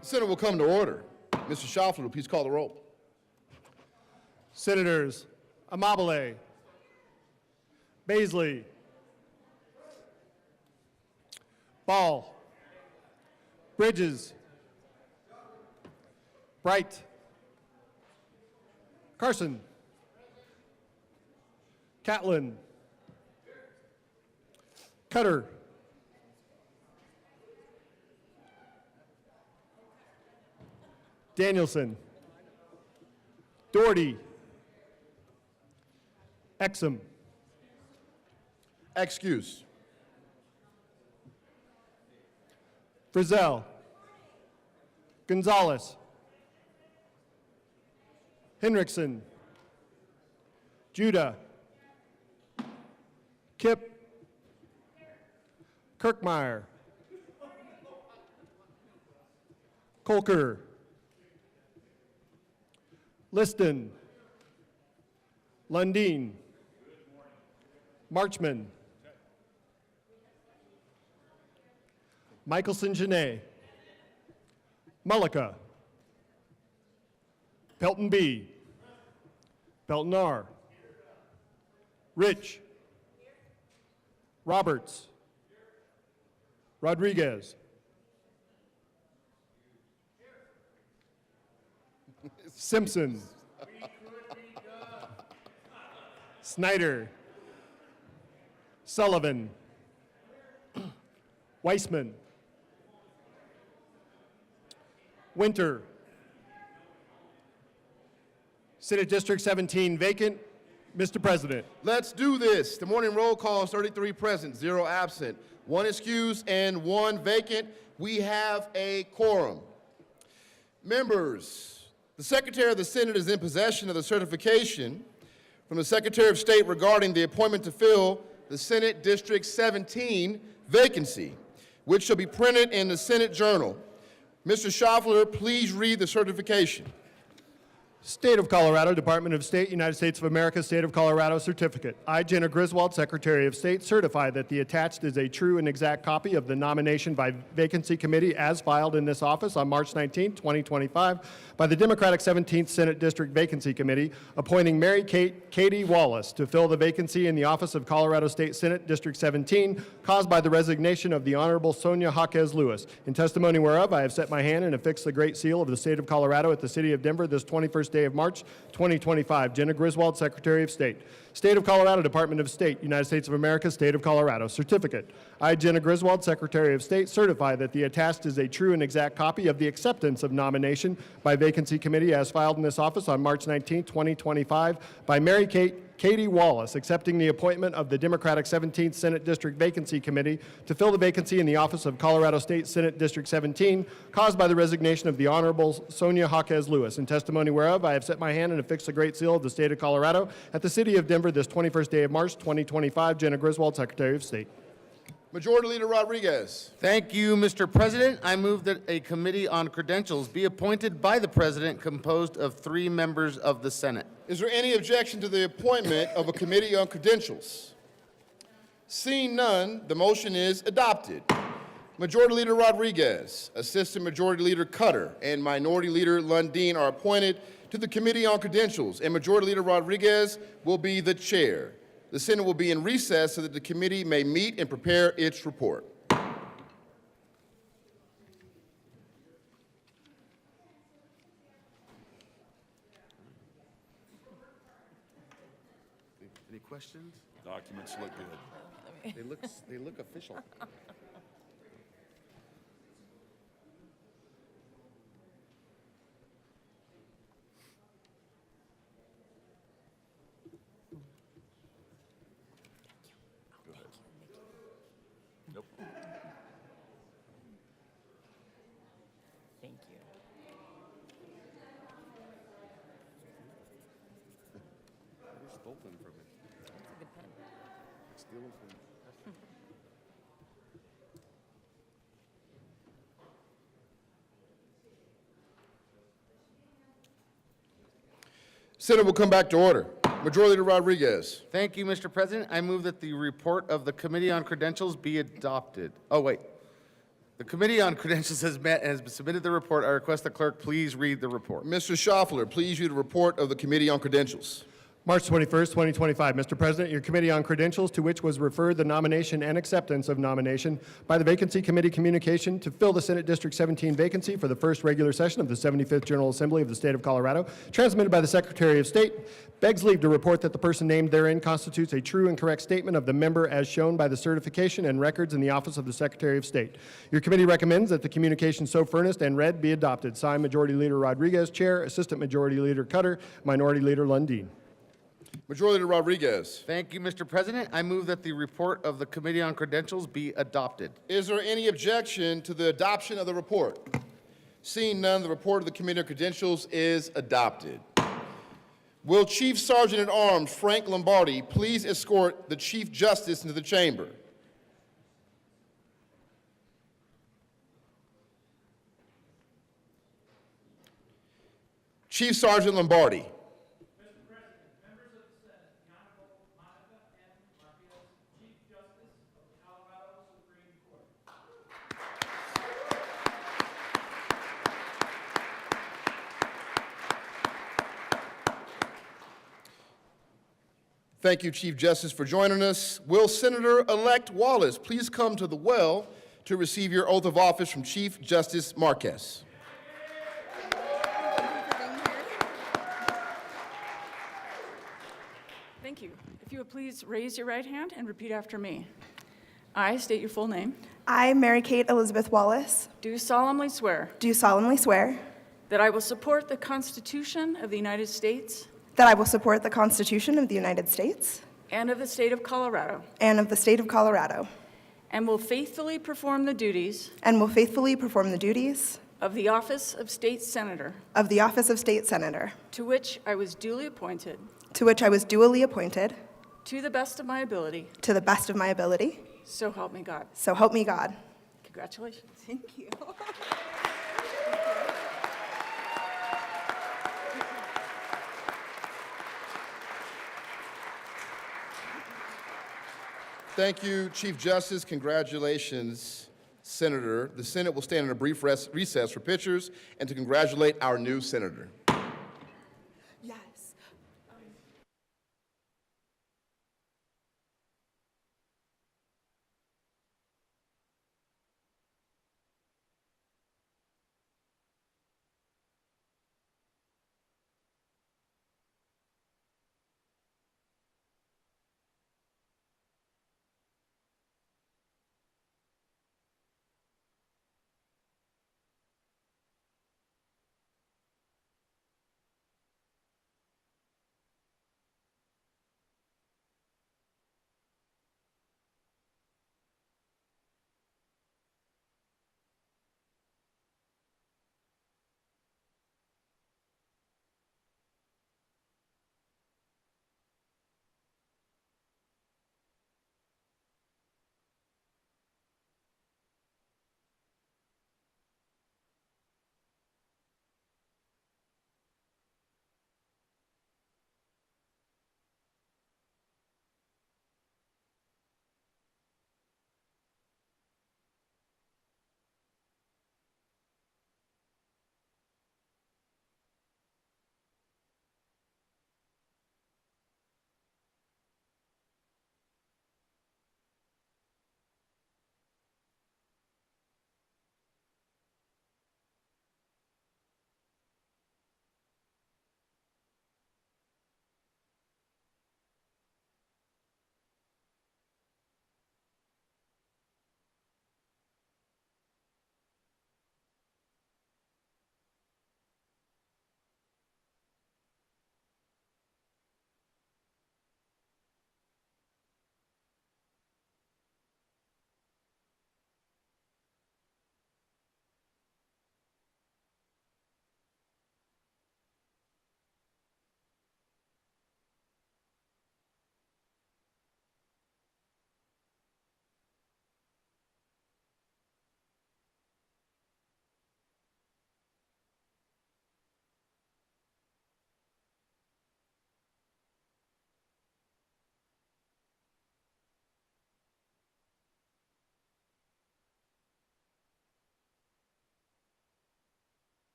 The Senate will come to order. Mr. Schaffler, please call the roll. Senators Amabile, Baisley, Ball, Bridges, Bright, Carson, Catlin, Cutter, Danielson, Doherty, Exum, Excuse. Frizzell, Gonzalez, Henriksen, Judah, Kip, Kirkmeyer, Kolker, Liston, Lundin, Marchman, Michelson Genet, Mullica, Pelton B, Pelton R, Rich, Roberts, Rodriguez, Simpson, Snyder, Sullivan, Weissman, Winter, Senate District 17 vacant. Mr. President. Let's do this. The morning roll call is 33 present, 0 absent, 1 excused, and 1 vacant. We have a quorum. Members, the Secretary of the Senate is in possession of the certification from the Secretary of State regarding the appointment to fill the Senate District 17 vacancy, which shall be printed in the Senate Journal. Mr. Schaffler, please read the certification. State of Colorado, Department of State, United States of America, State of Colorado Certificate. I, Jenna Griswold, Secretary of State, certify that the attached is a true and exact copy of the nomination by vacancy committee as filed in this office on March 19, 2025 by the Democratic 17th Senate District Vacancy Committee, appointing Mary Katie Wallace to fill the vacancy in the office of Colorado State Senate District 17 caused by the resignation of the Honorable Sonia Jaquez Lewis. In testimony whereof, I have set my hand and affixed the Great Seal of the State of Colorado at the City of Denver this 21st day of March 2025. Jenna Griswold, Secretary of State. State of Colorado, Department of State, United States of America, State of Colorado. Certificate. I, Jenna Griswold, Secretary of State, certify that the attached is a true and exact copy of the acceptance of nomination by vacancy committee as filed in this office on March 19, 2025 by Mary Katie Wallace, accepting the appointment of the Democratic 17th Senate District Vacancy Committee to fill the vacancy in the office of Colorado State Senate District 17 caused by the resignation of the Honorable Sonia Jaquez Lewis. In testimony whereof, I have set my hand and affixed the Great Seal of the State of Colorado at the City of Denver this 21st day of March 2025. Jenna Griswold, Secretary of State. Majority Leader Rodriguez. Thank you, Mr. President. I move that a committee on credentials be appointed by the President composed of 3 members of the Senate. Is there any objection to the appointment of a committee on credentials? Seeing none, the motion is adopted. Majority Leader Rodriguez, Assistant Majority Leader Cutter, and Minority Leader Lundin are appointed to the Committee on Credentials, and Majority Leader Rodriguez will be the chair. The Senate will be in recess so that the committee may meet and prepare its report. Any questions? Documents look good. They look official. Nope. Thank you. Who stole them from me? That's a good pen. Steal them from me. Senate will come back to order. Majority Leader Rodriguez. Thank you, Mr. President. I move that the report of the Committee on Credentials be adopted. Oh, wait. The Committee on Credentials has met and has submitted the report. I request the clerk please read the report. Mr. Schaffler, please read the report of the Committee on Credentials. March 21st, 2025. Mr. President, your Committee on Credentials, to which was referred the nomination and acceptance of nomination by the Vacancy Committee communication to fill the Senate District 17 vacancy for the first regular session of the 75th General Assembly of the State of Colorado, transmitted by the Secretary of State, begs leave to report that the person named therein constitutes a true and correct statement of the member as shown by the certification and records in the Office of the Secretary of State. Your committee recommends that the communication so furnished and read be adopted. Signed, Majority Leader Rodriguez, Chair, Assistant Majority Leader Cutter, Minority Leader Lundin. Majority Leader Rodriguez. Thank you, Mr. President. I move that the report of the Committee on Credentials be adopted. Is there any objection to the adoption of the report? Seeing none, the report of the Committee on Credentials is adopted. Will Chief Sergeant at Arms Frank Lombardi please escort the Chief Justice into the chamber? Chief Sergeant Lombardi. Thank you, Chief Justice, for joining us. Will Senator-elect Wallace please come to the well to receive your oath of office from Chief Justice Marquez? Thank you. If you would please raise your right hand and repeat after me. I state your full name. I, Mary Kate Elizabeth Wallace, Do solemnly swear do solemnly swear that I will support the Constitution of the United States that I will support the Constitution of the United States and of the State of Colorado, and of the State of Colorado, and will faithfully perform the duties and will faithfully perform the duties of the office of State Senator, of the office of State Senator, to which I was duly appointed, to which I was duly appointed, to the best of my ability, to the best of my ability. so help me God. So help me God. Congratulations. Thank you. Thank you, Chief Justice. Congratulations, Senator. The Senate will stand in a brief recess for pictures and to congratulate our new senator.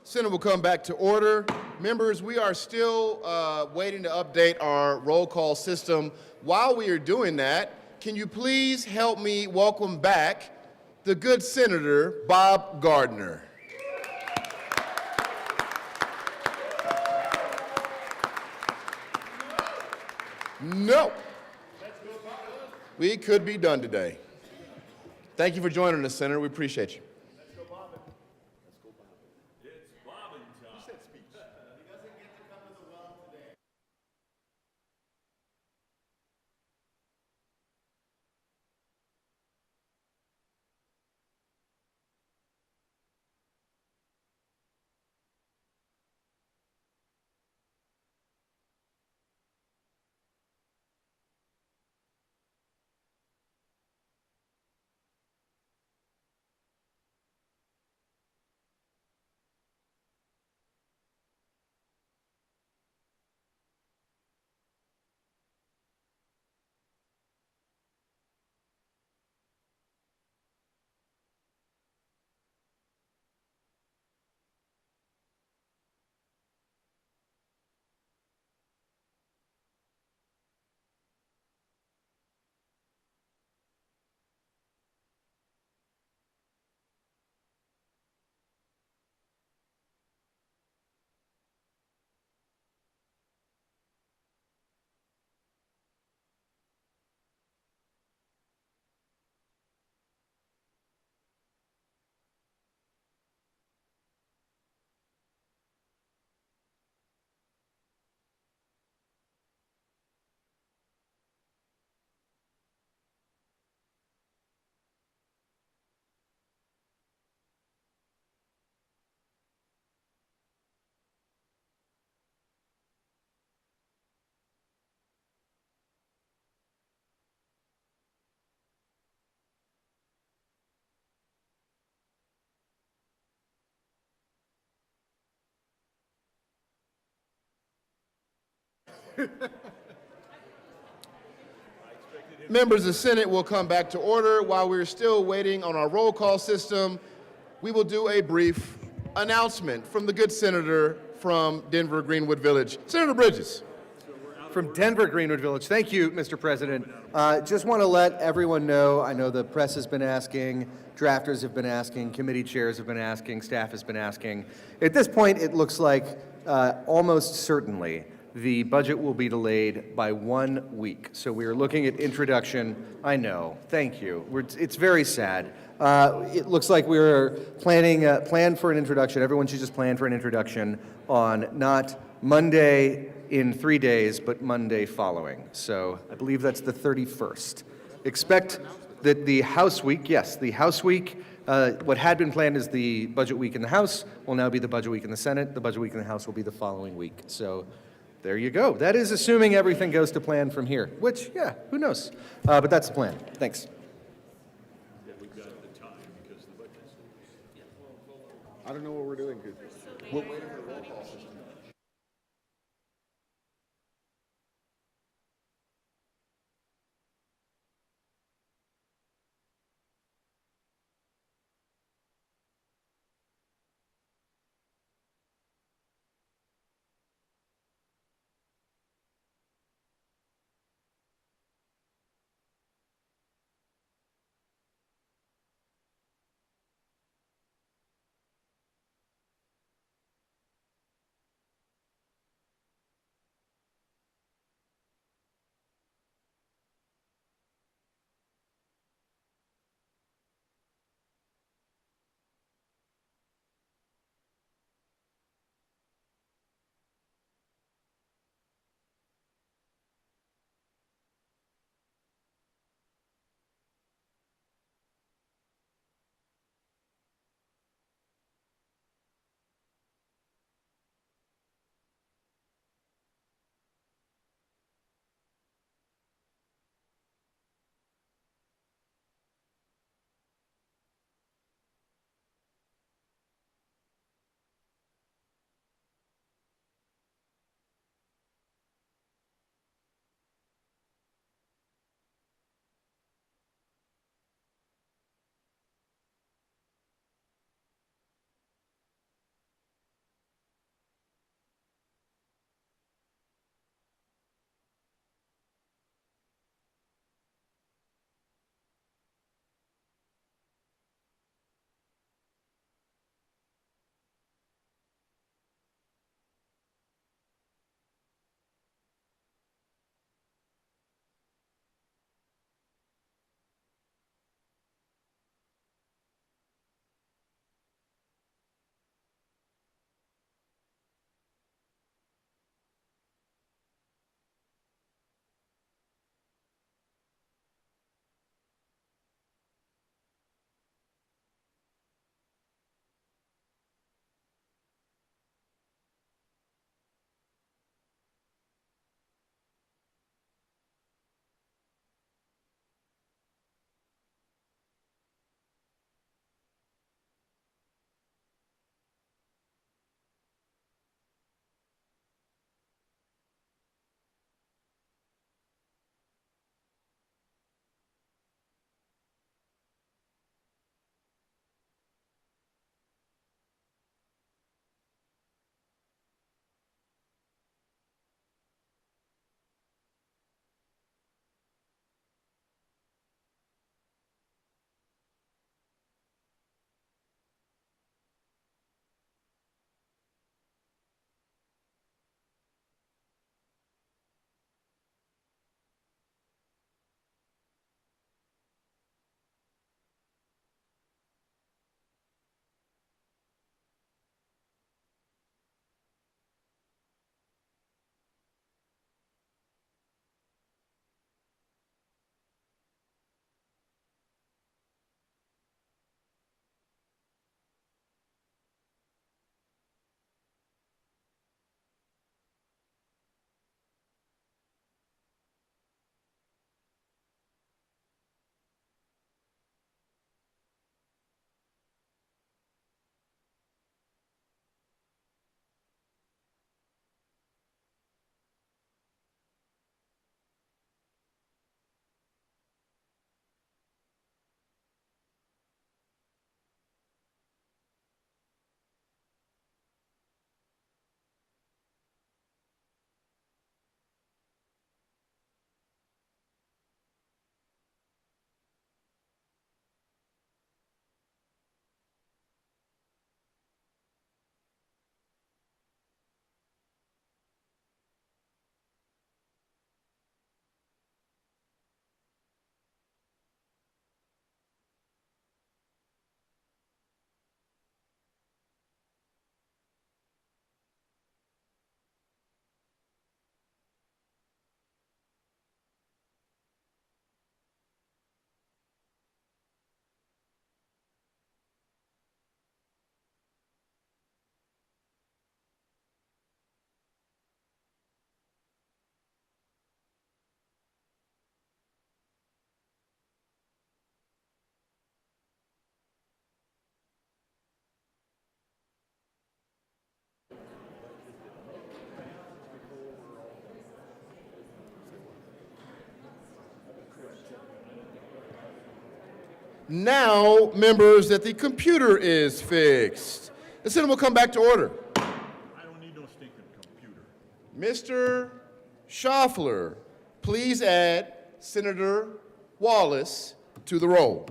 Senate will come back to order. Members, we are still waiting to update our roll call system. While we are doing that, can you please help me welcome back the good Senator Bob Gardner? No. We could be done today. Thank you for joining us, Senator. We appreciate you. Members, the Senate will come back to order. While we're still waiting on our roll call system, we will do a brief announcement from the good senator from Denver Greenwood Village. Senator Bridges. From Denver, Greenwood Village. Thank you, Mr. President. Just want to let everyone know, I know the press has been asking, drafters have been asking, committee chairs have been asking, staff has been asking. At this point, it looks like almost certainly the budget will be delayed by 1 week. So we are looking at introduction. I know, thank you. It's very sad. It looks like we're planned for an introduction. Everyone should just plan for an introduction on not Monday in 3 days, but Monday following. So I believe that's the 31st. Expect that the House week, yes, the House week, what had been planned as the budget week in the House will now be the budget week in the Senate. The budget week in the House will be the following week. So there you go. That is assuming everything goes to plan from here, which, yeah, who knows? But that's the plan. Thanks. I don't know what we're doing. We're waiting for the roll call system. Now, members, that the computer is fixed. The Senate will come back to order. I don't need no stinking computer. Mr. Schaffler, please add Senator Wallace to the roll.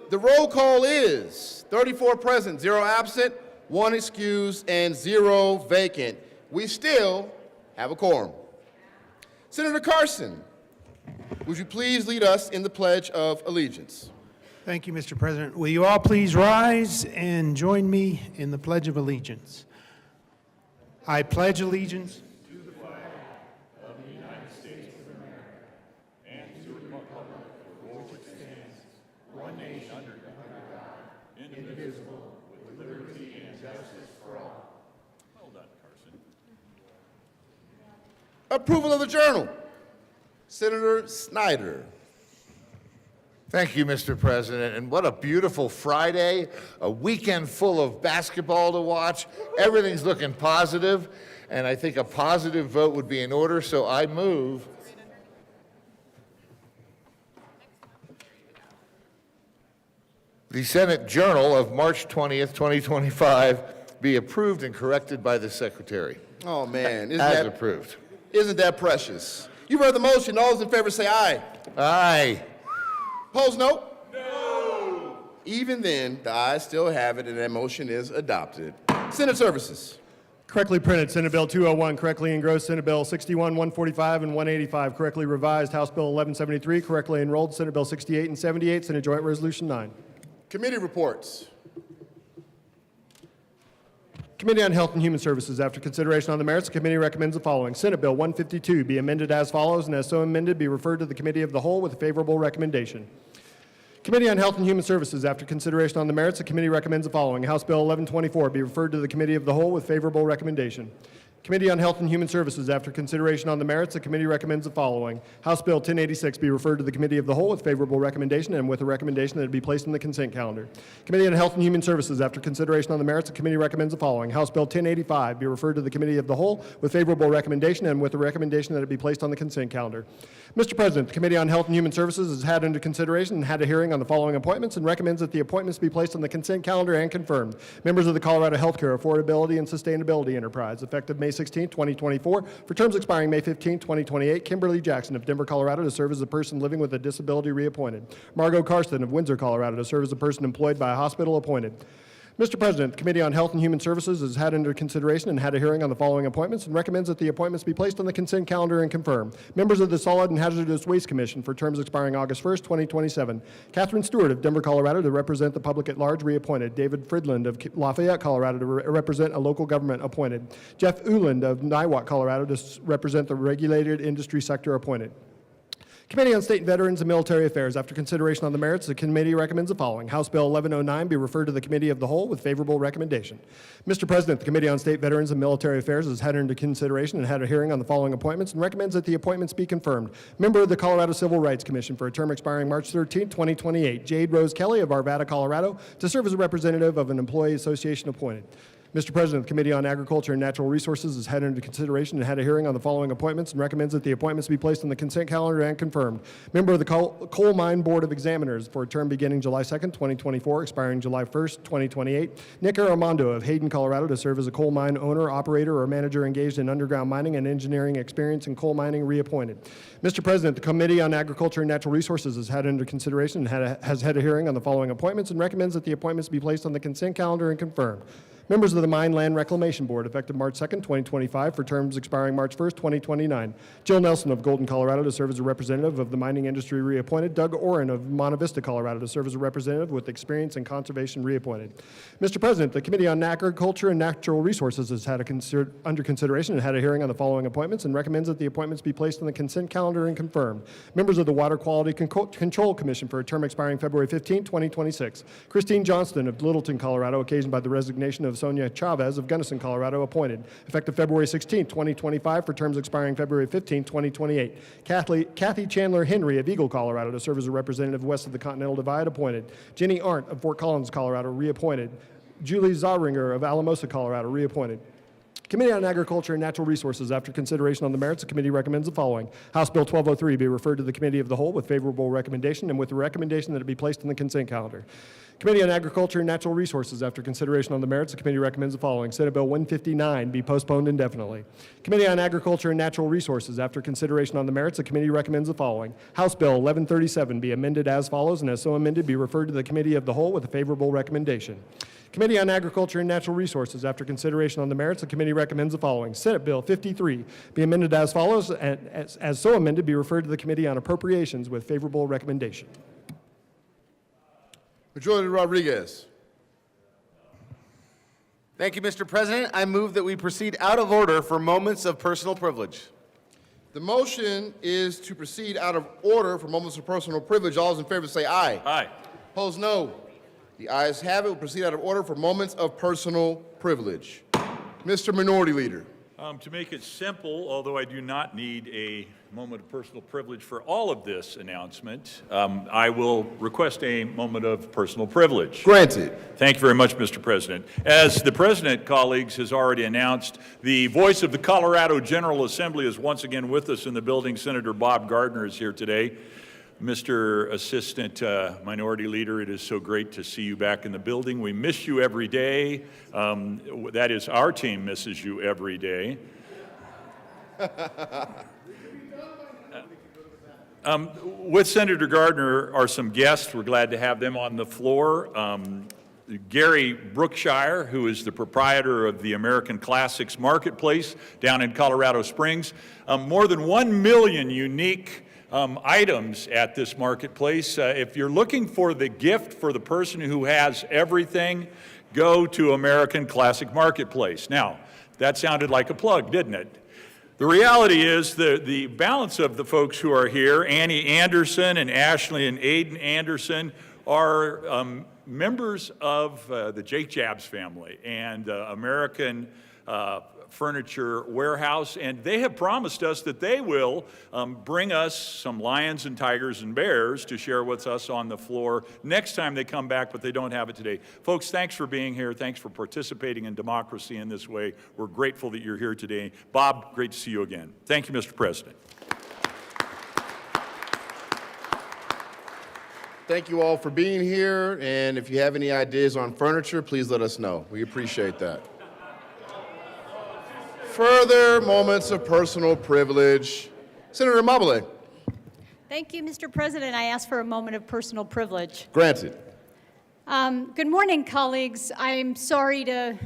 The roll call is 34 present, 0 absent, 1 excused, and 0 vacant. We still have a quorum. Senator Carson, would you please lead us in the Pledge of Allegiance? Thank you, Mr. President. Will you all please rise and join me in the Pledge of Allegiance? I pledge allegiance Approval of the journal. Senator Snyder. Thank you, Mr. President. And what a beautiful Friday, a weekend full of basketball to watch. Everything's looking positive, and I think a positive vote would be in order, so I move the Senate Journal of March 20th, 2025 be approved and corrected by the Secretary. Oh, man. As approved. Isn't that precious? You've heard the motion. All those in favor say aye. Aye. Opposed, no? No. Even then, the ayes still have it, and that motion is adopted. Senate Services. Correctly printed, Senate Bill 201, correctly engrossed, Senate Bill 61, 145, and 185, correctly revised, House Bill 1173, correctly enrolled, Senate Bill 68 and 78, Senate Joint Resolution 9. Committee reports. Committee on Health and Human Services, after consideration on the merits, the committee recommends the following. Senate Bill 152 be amended as follows, and as so amended, be referred to the Committee of the Whole with a favorable recommendation. Committee on Health and Human Services, after consideration on the merits, the committee recommends the following. House Bill 1124 be referred to the Committee of the Whole with favorable recommendation. Committee on Health and Human Services, after consideration on the merits, the committee recommends the following. House Bill 1086 be referred to the Committee of the Whole with favorable recommendation and with a recommendation that it be placed on the consent calendar. Committee on Health and Human Services, after consideration on the merits, the committee recommends the following. House Bill 1085 be referred to the Committee of the Whole with favorable recommendation and with a recommendation that it be placed on the consent calendar. Mr. President, the Committee on Health and Human Services has had under consideration and had a hearing on the following appointments and recommends that the appointments be placed on the consent calendar and confirmed. Members of the Colorado Healthcare Affordability and Sustainability Enterprise, effective May 16, 2024, for terms expiring May 15, 2028, Kimberly Jackson of Denver, Colorado, to serve as a person living with a disability reappointed. Margot Karsten of Windsor, Colorado, to serve as a person employed by a hospital appointed. Mr. President, the Committee on Health and Human Services has had under consideration and had a hearing on the following appointments and recommends that the appointments be placed on the consent calendar and confirmed. Members of the Solid and Hazardous Waste Commission for terms expiring August 1st, 2027. Catherine Stewart of Denver, Colorado, to represent the public at large, reappointed. David Fridland of Lafayette, Colorado, to represent a local government, appointed. Jeff Uland of Niwot, Colorado, to represent the regulated industry sector, appointed. Committee on State Veterans and Military Affairs, after consideration on the merits, the committee recommends the following. House Bill 1109 be referred to the Committee of the Whole with favorable recommendation. Mr. President, the Committee on State Veterans and Military Affairs has had under consideration and had a hearing on the following appointments and recommends that the appointments be confirmed. Member of the Colorado Civil Rights Commission for a term expiring March 13, 2028, Jade Rose Kelly of Arvada, Colorado, to serve as a representative of an employee association, appointed. Mr. President, the Committee on Agriculture and Natural Resources has had under consideration and had a hearing on the following appointments and recommends that the appointments be placed on the consent calendar and confirmed. Member of the Coal Mine Board of Examiners for a term beginning July 2nd, 2024, expiring July 1st, 2028, Nick Armando of Hayden, Colorado, to serve as a coal mine owner, operator, or manager engaged in underground mining and engineering experience in coal mining, reappointed. Mr. President, the Committee on Agriculture and Natural Resources has had under consideration and has had a hearing on the following appointments and recommends that the appointments be placed on the consent calendar and confirmed. Members of the Mine Land Reclamation Board, effective March 2nd, 2025, for terms expiring March 1st, 2029. Jill Nelson of Golden, Colorado, to serve as a representative of the mining industry, reappointed. Doug Oren of Monte Vista, Colorado, to serve as a representative with experience in conservation, reappointed. Mr. President, the Committee on Agriculture and Natural Resources has had under consideration and had a hearing on the following appointments and recommends that the appointments be placed on the consent calendar and confirmed. Members of the Water Quality Control Commission for a term expiring February 15, 2026. Christine Johnston of Littleton, Colorado, occasioned by the resignation of Sonia Chavez of Gunnison, Colorado, appointed. Effective February 16, 2025, for terms expiring February 15, 2028. Kathy Chandler Henry of Eagle, Colorado, to serve as a representative west of the Continental Divide, appointed. Jenny Arndt of Fort Collins, Colorado, reappointed. Julie Zaringer of Alamosa, Colorado, reappointed. Committee on Agriculture and Natural Resources, after consideration on the merits, the committee recommends the following. House Bill 1203 be referred to the Committee of the Whole with favorable recommendation and with the recommendation that it be placed in the consent calendar. Committee on Agriculture and Natural Resources, after consideration on the merits, the committee recommends the following. Senate Bill 159 be postponed indefinitely. Committee on Agriculture and Natural Resources, after consideration on the merits, the committee recommends the following. House Bill 1137 be amended as follows, and as so amended, be referred to the Committee of the Whole with a favorable recommendation. Committee on Agriculture and Natural Resources, after consideration on the merits, the committee recommends the following. Senate Bill 53 be amended as follows, and as so amended, be referred to the Committee on Appropriations with favorable recommendation. Majority Leader Rodriguez. Thank you, Mr. President. I move that we proceed out of order for moments of personal privilege. The motion is to proceed out of order for moments of personal privilege. All those in favor say aye. Aye. Opposed, no. The ayes have it. We'll proceed out of order for moments of personal privilege. Mr. Minority Leader. To make it simple, although I do not need a moment of personal privilege for all of this announcement, I will request a moment of personal privilege. Granted. Thank you very much, Mr. President. As the President, colleagues, has already announced, the voice of the Colorado General Assembly is once again with us in the building. Senator Bob Gardner is here today. Mr. Assistant Minority Leader, it is so great to see you back in the building. We miss you every day. That is, our team misses you every day. With Senator Gardner are some guests. We're glad to have them on the floor. Gary Brookshire, who is the proprietor of the American Classics Marketplace down in Colorado Springs. More than 1 million unique items at this marketplace. If you're looking for the gift for the person who has everything, go to American Classic Marketplace. Now, that sounded like a plug, didn't it? The reality is the balance of the folks who are here, Annie Anderson and Ashley and Aiden Anderson, are members of the Jake Jabs family and American Furniture Warehouse, and they have promised us that they will bring us some lions and tigers and bears to share with us on the floor next time they come back, but they don't have it today. Folks, thanks for being here. Thanks for participating in democracy in this way. We're grateful that you're here today. Bob, great to see you again. Thank you, Mr. President. Thank you all for being here, and if you have any ideas on furniture, please let us know. We appreciate that. Further moments of personal privilege. Senator Amabile. Thank you, Mr. President. I ask for a moment of personal privilege. Granted. Good morning, colleagues. I'm sorry to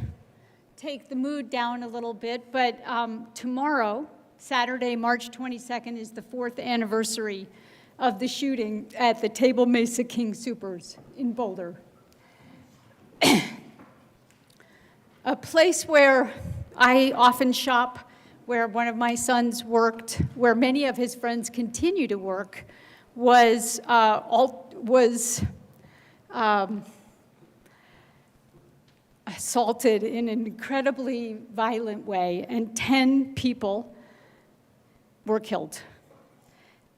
take the mood down a little bit, but tomorrow, Saturday, March 22nd, is the 4th anniversary of the shooting at the Table Mesa King Soopers in Boulder. A place where I often shop, where one of my sons worked, where many of his friends continue to work, was assaulted in an incredibly violent way, and 10 people were killed.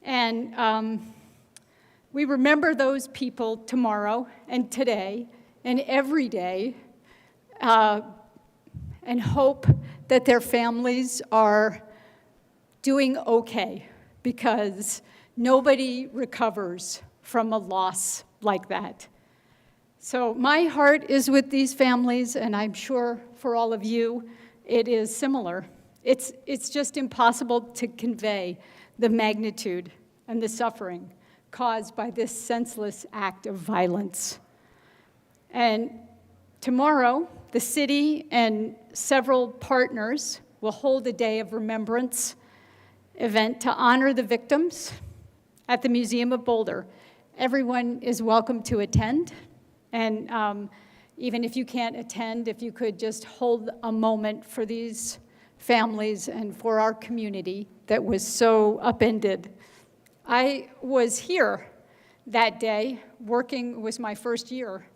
And we remember those people tomorrow and today and every day, and hope that their families are doing okay, because nobody recovers from a loss like that. So my heart is with these families, and I'm sure for all of you it is similar. It's just impossible to convey the magnitude and the suffering caused by this senseless act of violence. And tomorrow, the city and several partners will hold a day of remembrance event to honor the victims at the Museum of Boulder. Everyone is welcome to attend, and even if you can't attend, if you could just hold a moment for these families and for our community that was so upended. I was here that day, working, was my first year,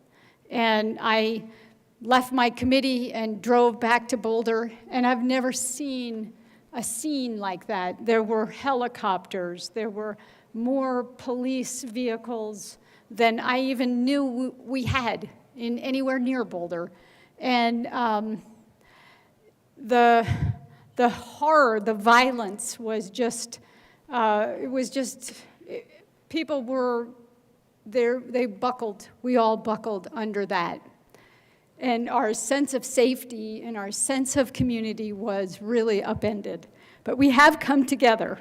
and I left my committee and drove back to Boulder, and I've never seen a scene like that. There were helicopters, there were more police vehicles than I even knew we had in anywhere near Boulder. And the horror, the violence was just, people were, they buckled. We all buckled under that. And our sense of safety and our sense of community was really upended. But we have come together,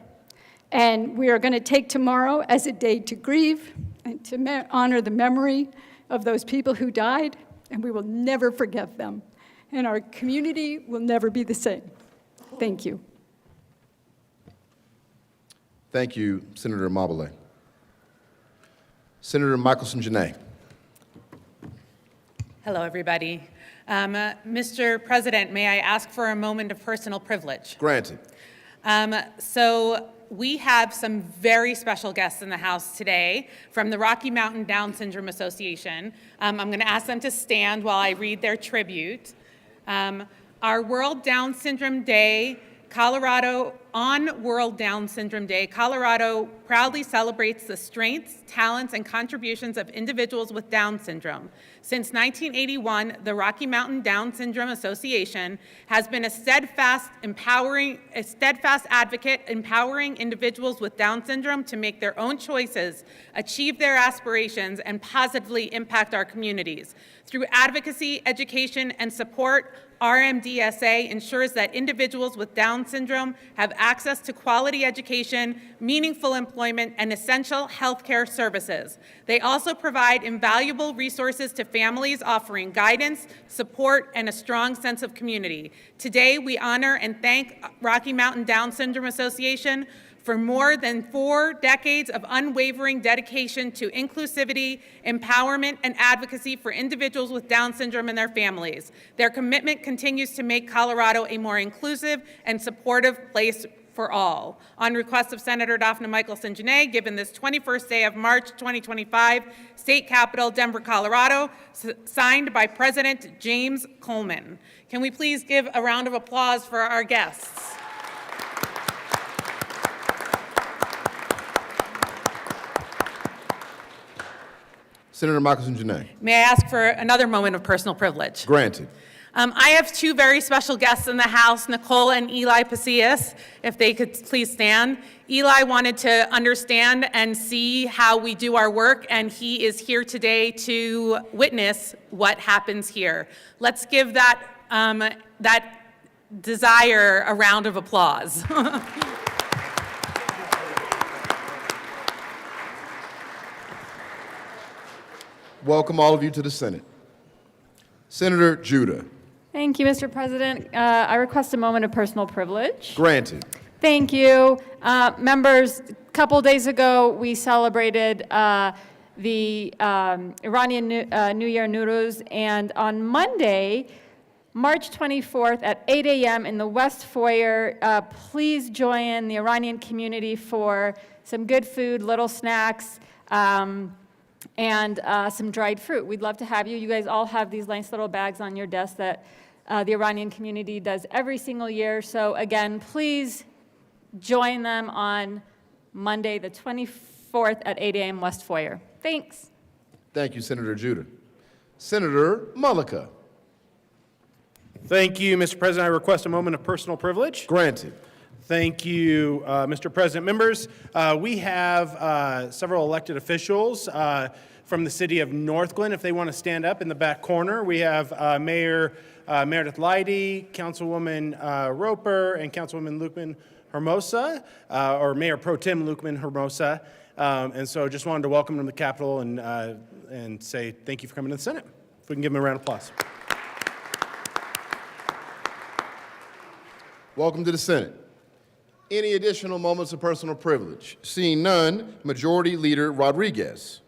and we are going to take tomorrow as a day to grieve and to honor the memory of those people who died, and we will never forget them. And our community will never be the same. Thank you. Thank you, Senator Amabile. Senator Michelson-Jeannet. Hello, everybody. Mr. President, may I ask for a moment of personal privilege? Granted. So we have some very special guests in the House today from the Rocky Mountain Down Syndrome Association. I'm going to ask them to stand while I read their tribute. Our World Down Syndrome Day, on World Down Syndrome Day, Colorado proudly celebrates the strengths, talents, and contributions of individuals with Down syndrome. Since 1981, the Rocky Mountain Down Syndrome Association has been a steadfast advocate empowering individuals with Down syndrome to make their own choices, achieve their aspirations, and positively impact our communities. Through advocacy, education, and support, RMDSA ensures that individuals with Down syndrome have access to quality education, meaningful employment, and essential healthcare services. They also provide invaluable resources to families, offering guidance, support, and a strong sense of community. Today, we honor and thank Rocky Mountain Down Syndrome Association for more than 4 decades of unwavering dedication to inclusivity, empowerment, and advocacy for individuals with Down syndrome and their families. Their commitment continues to make Colorado a more inclusive and supportive place for all. On request of Senator Daphne Michelson-Jeannet, given this 21st day of March 2025, State Capitol, Denver, Colorado, signed by President James Coleman. Can we please give a round of applause for our guests? Senator Michelson-Jeannet. May I ask for another moment of personal privilege? Granted. I have 2 very special guests in the House, Nicole and Eli Pasillas, if they could please stand. Eli wanted to understand and see how we do our work, and he is here today to witness what happens here. Let's give that, that desire a round of applause. Welcome all of you to the Senate. Senator Judah. Thank you, Mr. President. I request a moment of personal privilege. Granted. Thank you. Members, a couple days ago, we celebrated the Iranian New Year Nowruz, and on Monday, March 24th at 8 a.m. in the West Foyer, please join the Iranian community for some good food, little snacks, and some dried fruit. We'd love to have you. You guys all have these nice little bags on your desk that the Iranian community does every single year. So again, please join them on Monday, the 24th at 8 a.m. West Foyer. Thanks. Thank you, Senator Judah. Senator Mullica. Thank you, Mr. President. I request a moment of personal privilege. Granted. Thank you, Mr. President. Members, we have several elected officials from the city of Northglenn. If they want to stand up in the back corner, we have Mayor Meredith Leidy, Councilwoman Roper, and Councilwoman Lukman Hermosa, or Mayor Pro Tem Lukman Hermosa. And so just wanted to welcome them to the Capitol and say thank you for coming to the Senate. If we can give them a round of applause. Welcome to the Senate. Any additional moments of personal privilege? Seeing none, Majority Leader Rodriguez.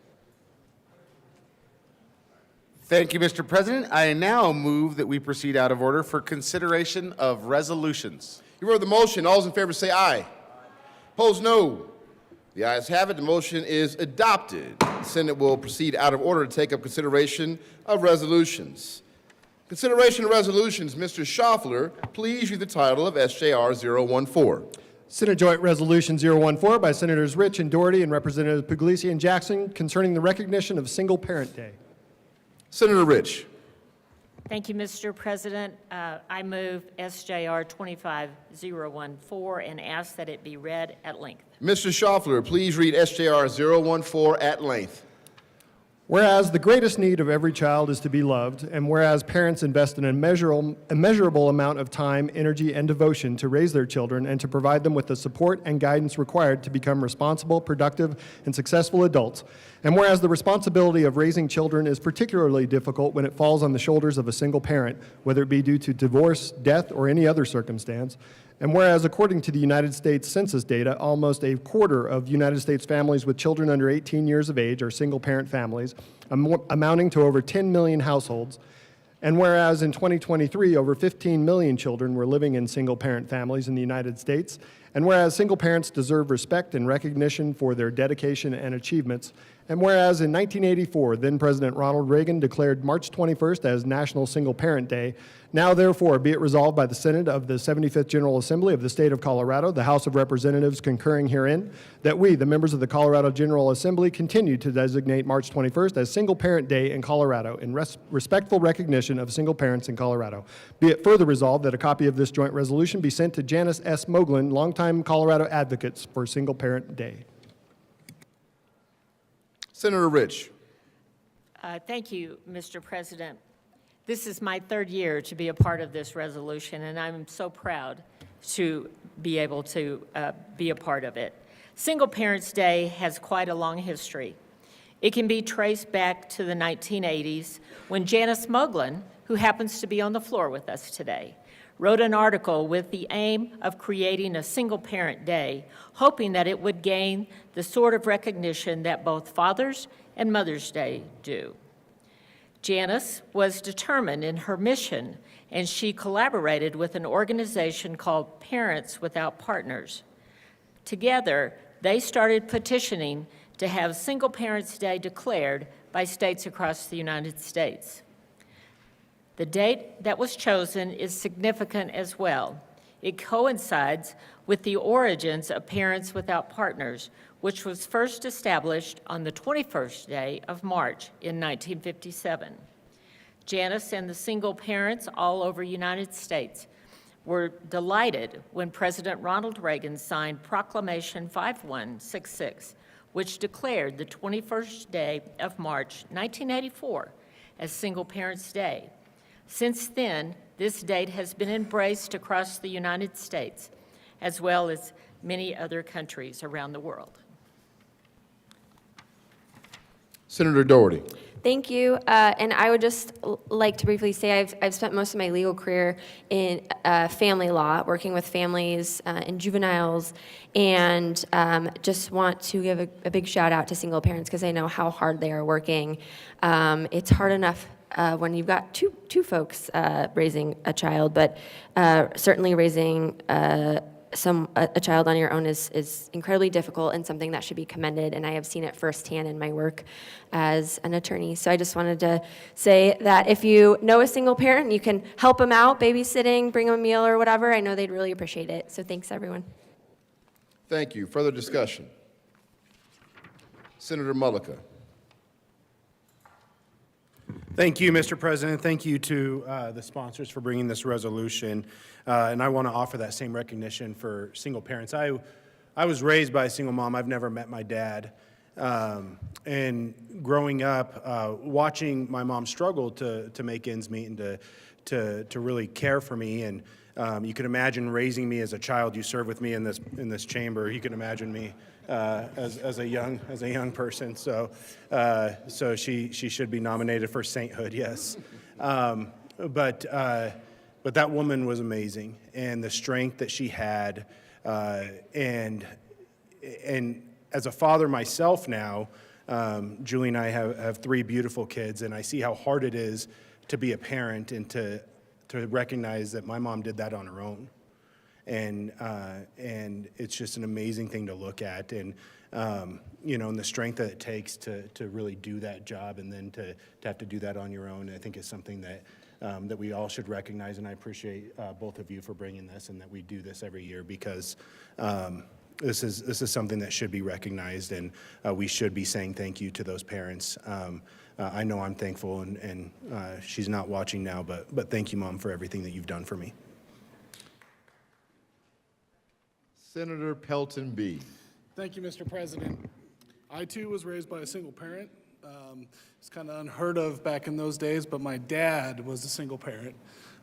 Thank you, Mr. President. I now move that we proceed out of order for consideration of resolutions. You heard the motion. All those in favor say aye. Opposed, no. The ayes have it. The motion is adopted. The Senate will proceed out of order to take up consideration of resolutions. Consideration of resolutions. Mr. Schaffler, please read the title of SJR 014. Senate Joint Resolution 014 by Senators Rich and Doherty and Representatives Puglisi and Jackson concerning the recognition of Single Parent Day. Senator Rich. Thank you, Mr. President. I move SJR 25014 and ask that it be read at length. Mr. Schaffler, please read SJR 014 at length. Whereas the greatest need of every child is to be loved, and whereas parents invest an immeasurable amount of time, energy, and devotion to raise their children and to provide them with the support and guidance required to become responsible, productive, and successful adults, and whereas the responsibility of raising children is particularly difficult when it falls on the shoulders of a single parent, whether it be due to divorce, death, or any other circumstance, and whereas, according to the United States Census data, almost a quarter of United States families with children under 18 years of age are single-parent families, amounting to over 10 million households, and whereas in 2023, over 15 million children were living in single-parent families in the United States, and whereas single parents deserve respect and recognition for their dedication and achievements, and whereas in 1984, then-President Ronald Reagan declared March 21st as National Single Parent Day, now therefore be it resolved by the Senate of the 75th General Assembly of the State of Colorado, the House of Representatives concurring herein, that we, the members of the Colorado General Assembly, continue to designate March 21st as Single Parent Day in Colorado in respectful recognition of single parents in Colorado. Be it further resolved that a copy of this joint resolution be sent to Janice S. Moglen, longtime Colorado advocates for Single Parent Day. Senator Rich. Thank you, Mr. President. This is my third year to be a part of this resolution, and I'm so proud to be able to be a part of it. Single Parents Day has quite a long history. It can be traced back to the 1980s when Janice Moglen, who happens to be on the floor with us today, wrote an article with the aim of creating a Single Parent Day, hoping that it would gain the sort of recognition that both Father's and Mother's Day do. Janice was determined in her mission, and she collaborated with an organization called Parents Without Partners. Together, they started petitioning to have Single Parents Day declared by states across the United States. The date that was chosen is significant as well. It coincides with the origins of Parents Without Partners, which was first established on the 21st day of March in 1957. Janice and the single parents all over the United States were delighted when President Ronald Reagan signed Proclamation 5166, which declared the 21st day of March 1984 as Single Parents Day. Since then, this date has been embraced across the United States, as well as many other countries around the world. Senator Doherty. Thank you. And I would just like to briefly say I've spent most of my legal career in family law, working with families and juveniles, and just want to give a big shout out to single parents because I know how hard they are working. It's hard enough when you've got two folks raising a child, but certainly raising a child on your own is incredibly difficult and something that should be commended, and I have seen it firsthand in my work as an attorney. So I just wanted to say that if you know a single parent, you can help them out, babysitting, bring them a meal or whatever, I know they'd really appreciate it. So thanks, everyone. Thank you. Further discussion? Senator Mullica. Thank you, Mr. President. Thank you to the sponsors for bringing this resolution. And I want to offer that same recognition for single parents. I was raised by a single mom. I've never met my dad. And growing up, watching my mom struggle to make ends meet and to really care for me. And you can imagine raising me as a child. You served with me in this chamber. You can imagine me as a young person. So she should be nominated for sainthood. Yes, but that woman was amazing, and the strength that she had, and as a father myself now, Julie and I have three beautiful kids, and I see how hard it is to be a parent and to recognize that my mom did that on her own. And it's just an amazing thing to look at, and and the strength that it takes to really do that job, and then to have to do that on your own, I think is something that we all should recognize. And I appreciate both of you for bringing this, and that we do this every year because this is something that should be recognized, and we should be saying thank you to those parents. I know I'm thankful, and she's not watching now, but thank you, Mom, for everything that you've done for me. Senator Pelton B. Thank you, Mr. President. I, too, was raised by a single parent. It's kind of unheard of back in those days, but my dad was a single parent.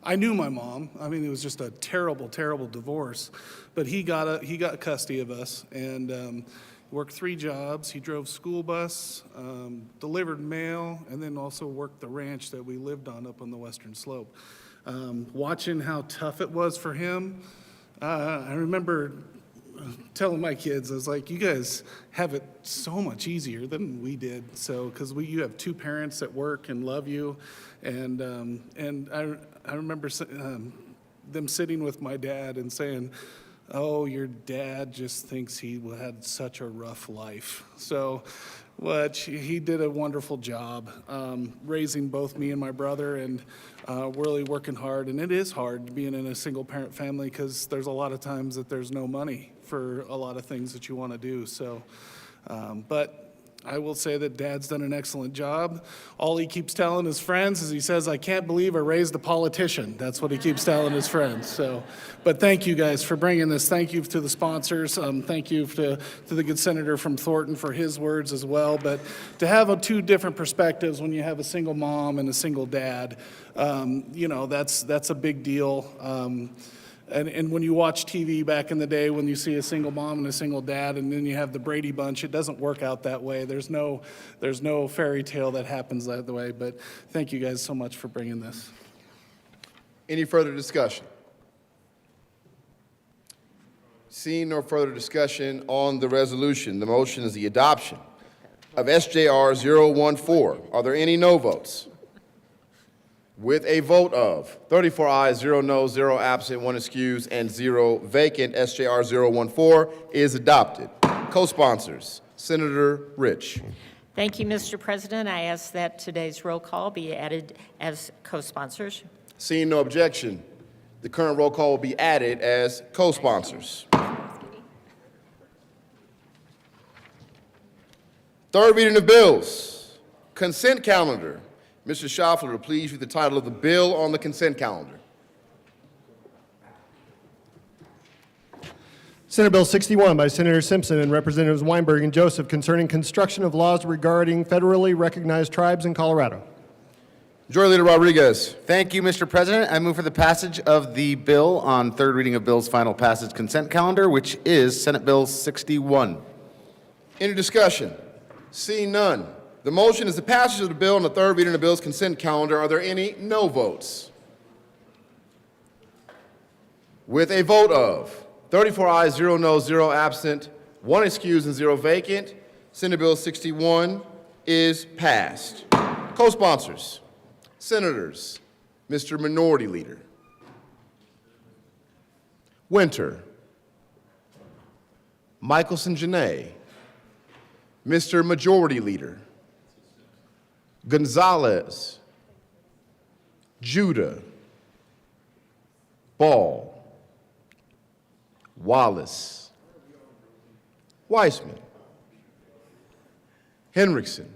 I knew my mom. I mean, it was just a terrible, terrible divorce. But he got custody of us and worked 3 jobs. He drove school bus, delivered mail, and then also worked the ranch that we lived on up on the western slope. Watching how tough it was for him, I remember telling my kids, I was like, you guys have it so much easier than we did. So, because you have 2 parents that work and love you, and I remember them sitting with my dad and saying, "Oh, your dad just thinks he had such a rough life." So, he did a wonderful job raising both me and my brother, and really working hard. And it is hard being in a single parent family because there's a lot of times that there's no money for a lot of things that you want to do. So, but I will say that Dad's done an excellent job. All he keeps telling his friends is he says, "I can't believe I raised a politician." That's what he keeps telling his friends. So, but thank you guys for bringing this. Thank you to the sponsors. Thank you to the good senator from Thornton for his words as well. But to have 2 different perspectives when you have a single mom and a single dad, that's a big deal. And when you watch TV back in the day, when you see a single mom and a single dad, and then you have the Brady Bunch, it doesn't work out that way. There's no fairy tale that happens that way. But thank you guys so much for bringing this. Any further discussion? Seeing no further discussion on the resolution, the motion is the adoption of SJR 014. Are there any no votes? With a vote of 34 ayes, 0 noes, 0 absent, 1 excused, and 0 vacant, SJR 014 is adopted. Co-sponsors, Senator Rich. Thank you, Mr. President. I ask that today's roll call be added as co-sponsors. Seeing no objection, the current roll call will be added as co-sponsors. Third reading of bills. Consent calendar. Mr. Schaffler, please read the title of the bill on the consent calendar. Senate Bill 61 by Senator Simpson and Representatives Weinberg and Joseph concerning construction of laws regarding federally recognized tribes in Colorado. Majority Leader Rodriguez. Thank you, Mr. President. I move for the passage of the bill on 3rd reading of bill's final passage consent calendar, which is Senate Bill 61. Any discussion? Seeing none. The motion is the passage of the bill on the 3rd reading of the bill's consent calendar. Are there any no votes? With a vote of 34 ayes, 0 noes, 0 absent, 1 excused, and 0 vacant, Senate Bill 61 is passed. Co-sponsors, Senators, Mr. Minority Leader Winter, Michelson Janae, Mr. Majority Leader Gonzalez, Judah, Ball, Wallace, Weissman, Henriksen,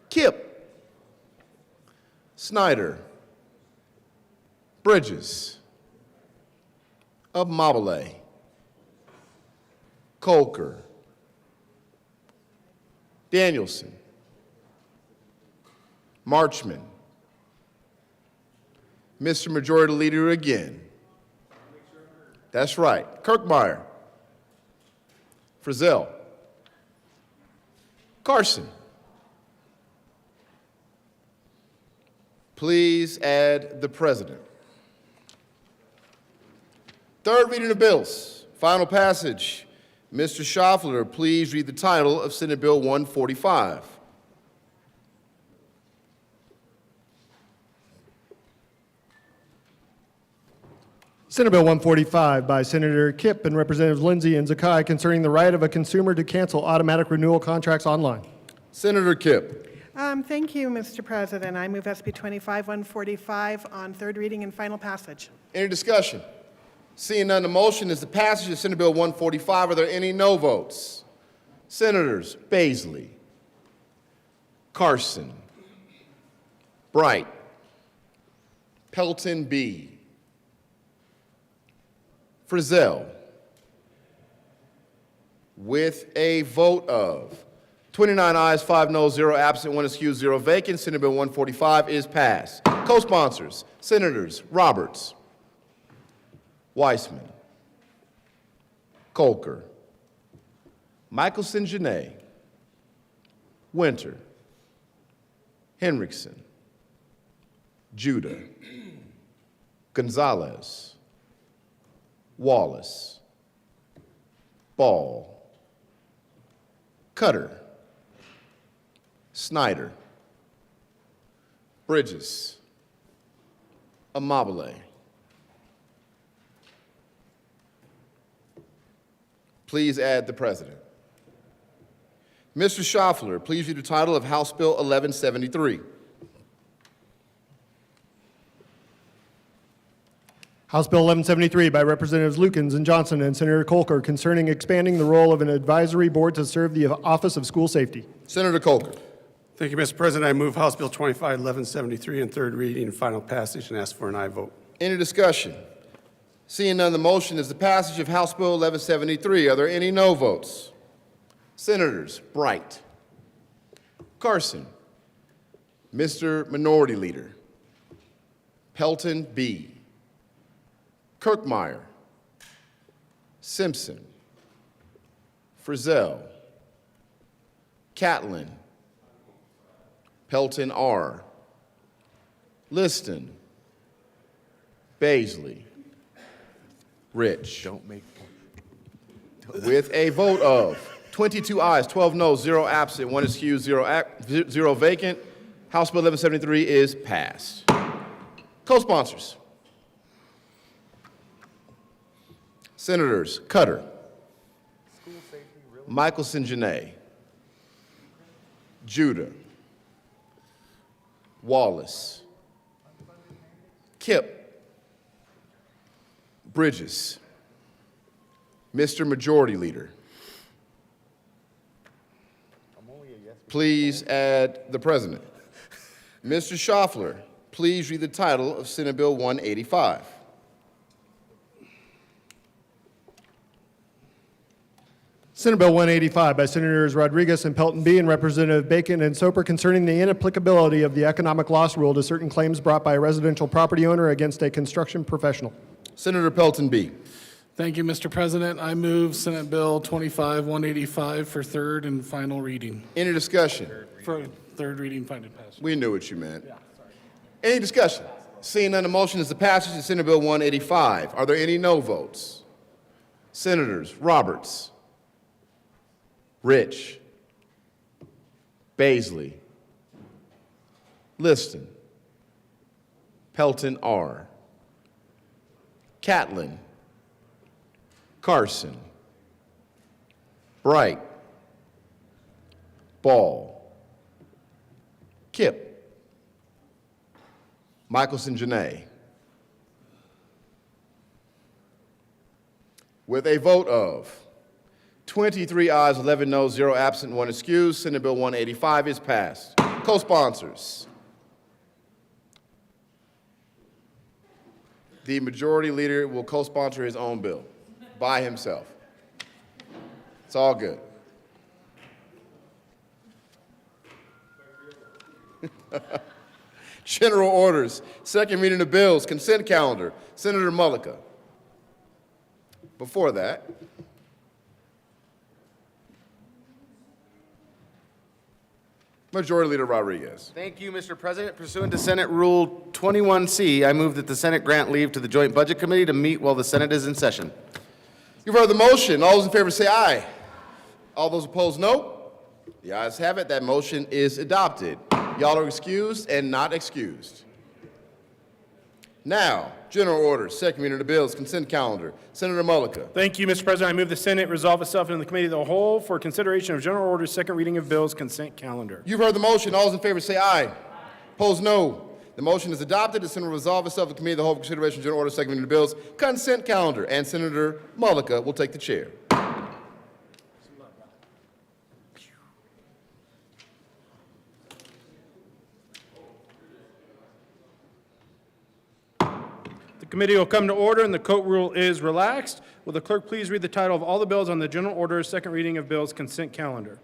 Kipp, Snyder, Bridges, Mabile, Colker, Danielson, Marchman, Mr. Majority Leader again. That's right. Kirkmeyer, Frizzell, Carson. Please add the President. 3rd reading of bills. Final passage. Mr. Schaffler, please read the title of Senate Bill 145. Senate Bill 145 by Senator Kipp and Representatives Lindsay and Zakai concerning the right of a consumer to cancel automatic renewal contracts online. Senator Kipp. Thank you, Mr. President. I move SB 25-145 on 3rd reading and final passage. Any discussion? Seeing none, the motion is the passage of Senate Bill 145. Are there any no votes? Senators Baisley, Carson, Bright, Pelton B., Frizzell. With a vote of 29 ayes, 5 noes, 0 absent, 1 excused, 0 vacant, Senate Bill 145 is passed. Co-sponsors, Senators Roberts, Weissman, Colker, Michelson Janae, Winter, Henriksen, Judah, Gonzalez, Wallace, Ball, Cutter, Snyder, Bridges, Amabile. Please add the president. Mr. Schaffler, please read the title of House Bill 1173. House Bill 1173 by Representatives Lukens and Johnson and Senator Colker concerning expanding the role of an advisory board to serve the Office of School Safety. Senator Colker. Thank you, Mr. President. I move House Bill 1173 in third reading and final passage and ask for an aye vote. Any discussion? Seeing none, the motion is the passage of House Bill 1173. Are there any no votes? Senators Bright, Carson, Mr. Minority Leader, Pelton B., Kirkmeyer, Simpson, Frizzell, Catlin, Pelton R., Liston, Baisley, Rich. With a vote of 22 ayes, 12 noes, 0 absent, 1 excused, 0 vacant, House Bill 1173 is passed. Co-sponsors. Senators Cutter, Michelson Janae, Judah, Wallace, Kip, Bridges, Mr. Majority Leader. Please add the president. Mr. Schaffler, please read the title of Senate Bill 185. Senate Bill 185 by Senators Rodriguez and Pelton B. and Representative Bacon and Soper concerning the inapplicability of the economic loss rule to certain claims brought by a residential property owner against a construction professional. Senator Pelton B. Thank you, Mr. President. I move Senate Bill 185 for third and final reading. Any discussion? For third reading, final passage. We knew what you meant. Any discussion? Seeing none, the motion is the passage of Senate Bill 185. Are there any no votes? Senators Roberts, Rich, Baisley, Liston, Pelton R., Catlin, Carson, Bright, Ball, Kip, Michelson Janae. With a vote of 23 ayes, 11 noes, 0 absent, 1 excused, Senate Bill 185 is passed. Co-sponsors. The Majority Leader will co-sponsor his own bill by himself. It's all good. General orders, second reading of bills, consent calendar, Senator Mullica. Before that, Majority Leader Rodriguez. Thank you, Mr. President. Pursuant to Senate Rule 21C, I move that the Senate grant leave to the Joint Budget Committee to meet while the Senate is in session. You've heard the motion. All those in favor say aye. All those opposed, no. The ayes have it. That motion is adopted. Y'all are excused and not excused. Now, general orders, second reading of the bills, consent calendar. Senator Mullica. Thank you, Mr. President. I move the Senate resolve itself into the Committee of the Whole for consideration of general orders, second reading of bills, consent calendar. You've heard the motion. All those in favor say aye. Opposed, no. The motion is adopted. The Senate will resolve itself the Committee of the Whole for consideration of general order, second reading of the bills, consent calendar, and Senator Mullica will take the chair. The committee will come to order and the court rule is relaxed. Will the clerk please read the title of all the bills on the general order, second reading of bills, consent calendar?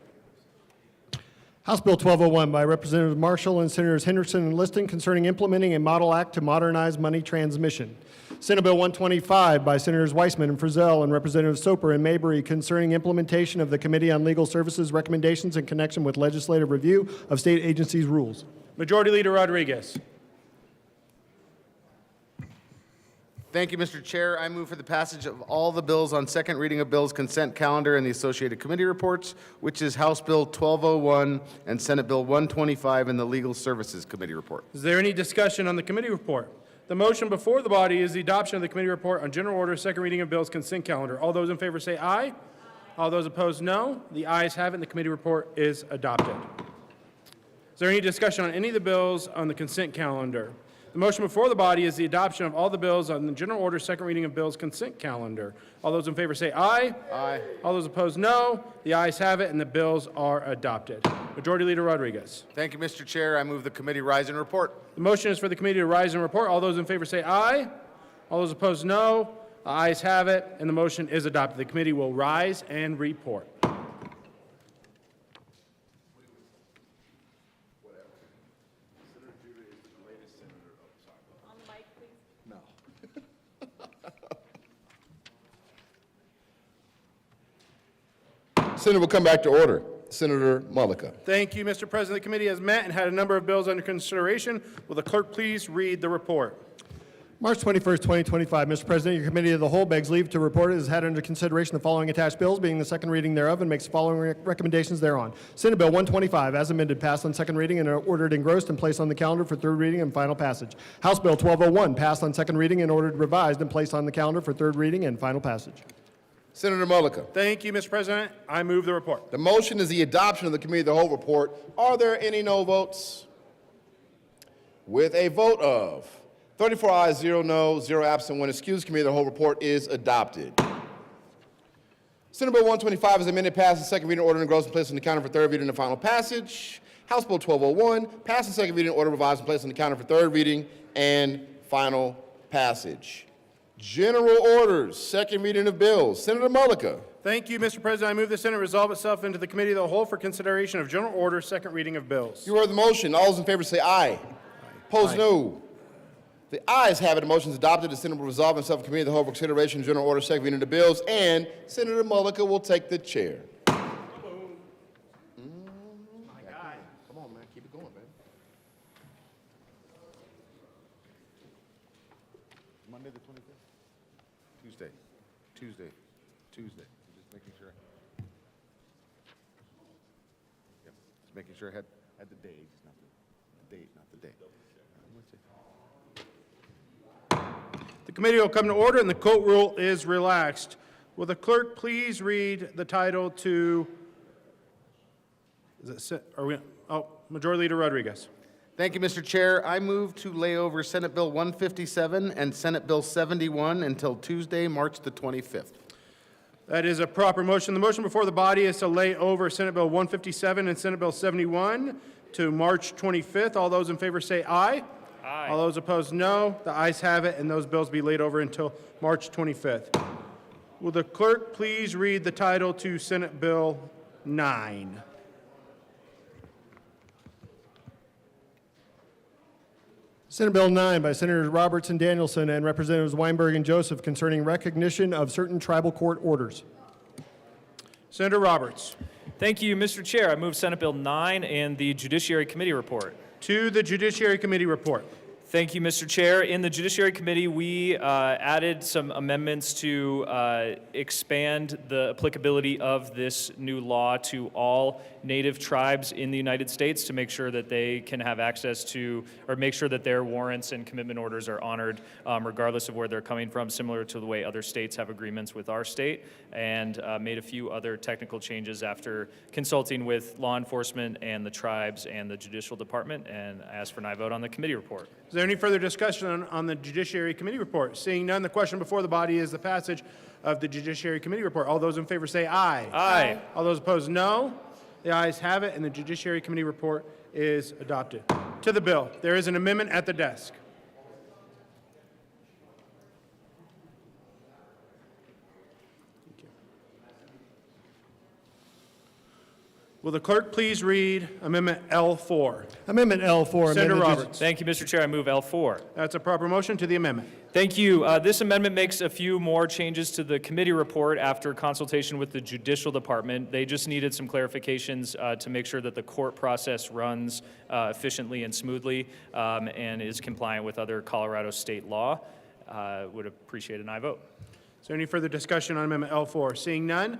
House Bill 1201 by Representative Marshall and Senators Henderson and Liston concerning implementing a model act to modernize money transmission. Senate Bill 125 by Senators Weissman and Frizzell and Representatives Soper and Mabry concerning implementation of the Committee on Legal Services recommendations in connection with legislative review of state agencies' rules. Majority Leader Rodriguez. Thank you, Mr. Chair. I move for the passage of all the bills on second reading of bills, consent calendar, and the associated committee reports, which is House Bill 1201 and Senate Bill 125 and the Legal Services Committee report. Is there any discussion on the committee report? The motion before the body is the adoption of the committee report on general order, second reading of bills, consent calendar. All those in favor say aye. All those opposed, no. The ayes have it, and the committee report is adopted. Is there any discussion on any of the bills on the consent calendar? The motion before the body is the adoption of all the bills on the general order, second reading of bills, consent calendar. All those in favor say aye. Aye. All those opposed, no. The ayes have it, and the bills are adopted. Majority Leader Rodriguez. Thank you, Mr. Chair. I move the committee rise and report. The motion is for the committee to rise and report. All those in favor say aye. All those opposed, no. The ayes have it, and the motion is adopted. The committee will rise and report. Senate will come back to order. Senator Mullica. Thank you, Mr. President. The committee has met and had a number of bills under consideration. Will the clerk please read the report? March 21st, 2025. Mr. President, your committee of the whole begs leave to report it has had under consideration the following attached bills, being the second reading thereof, and makes the following recommendations thereon. Senate Bill 125, as amended, passed on second reading and ordered engrossed and placed on the calendar for third reading and final passage. House Bill 1201, passed on second reading and ordered revised and placed on the calendar for third reading and final passage. Senator Mullica. Thank you, Mr. President. I move the report. The motion is the adoption of the Committee of the Whole report. Are there any no votes? With a vote of 34 ayes, 0 no, 0 absent, 1 excused, Committee of the Whole report is adopted. Senate Bill 125 is amended, passed in second reading, ordered engrossed and placed on the calendar for third reading and final passage. House Bill 1201, passed in second reading, ordered revised and placed on the calendar for third reading and final passage. General orders, second reading of bills. Senator Mullica. Thank you, Mr. President. I move the Senate resolve itself into the Committee of the Whole for consideration of general order, second reading of bills. You heard the motion. All those in favor say aye. Opposed, no. The ayes have it. The motion is adopted. The Senate will resolve itself in Committee of the Whole for consideration of general order, second reading of the bills, and Senator Mullica will take the chair. My guy. Come on, man. Keep it going, man. Monday the 25th? Tuesday. Just making sure. Yep. Just making sure I had the day, just not the date, not the day. The committee will come to order and the court rule is relaxed. Will the clerk please read the title to, Majority Leader Rodriguez. Thank you, Mr. Chair. I move to lay over Senate Bill 157 and Senate Bill 71 until Tuesday, March the 25th. That is a proper motion. The motion before the body is to lay over Senate Bill 157 and Senate Bill 71 to March 25th. All those in favor say aye. Aye. All those opposed, no. The ayes have it, and those bills be laid over until March 25th. Will the clerk please read the title to Senate Bill 9? Senate Bill 9 by Senators Roberts and Danielson and Representatives Weinberg and Joseph concerning recognition of certain tribal court orders. Senator Roberts. Thank you, Mr. Chair. I move Senate Bill 9 and the Judiciary Committee report. To the Judiciary Committee report. Thank you, Mr. Chair. In the Judiciary Committee, we added some amendments to expand the applicability of this new law to all Native tribes in the United States to make sure that they can have access to, or make sure that their warrants and commitment orders are honored regardless of where they're coming from, similar to the way other states have agreements with our state, and made a few other technical changes after consulting with law enforcement and the tribes and the Judicial Department, and I ask for an aye vote on the committee report. Is there any further discussion on the Judiciary Committee report? Seeing none, the question before the body is the passage of the Judiciary Committee report. All those in favor say aye. Aye. All those opposed, no. The ayes have it, and the Judiciary Committee report is adopted. To the bill, there is an amendment at the desk. Will the clerk please read Amendment L4? Amendment L4. Senator amended Roberts. Thank you, Mr. Chair. I move L4. That's a proper motion to the amendment. Thank you. This amendment makes a few more changes to the committee report after consultation with the Judicial Department. They just needed some clarifications to make sure that the court process runs efficiently and smoothly and is compliant with other Colorado state law. Would appreciate an aye vote. Is there any further discussion on Amendment L4? Seeing none,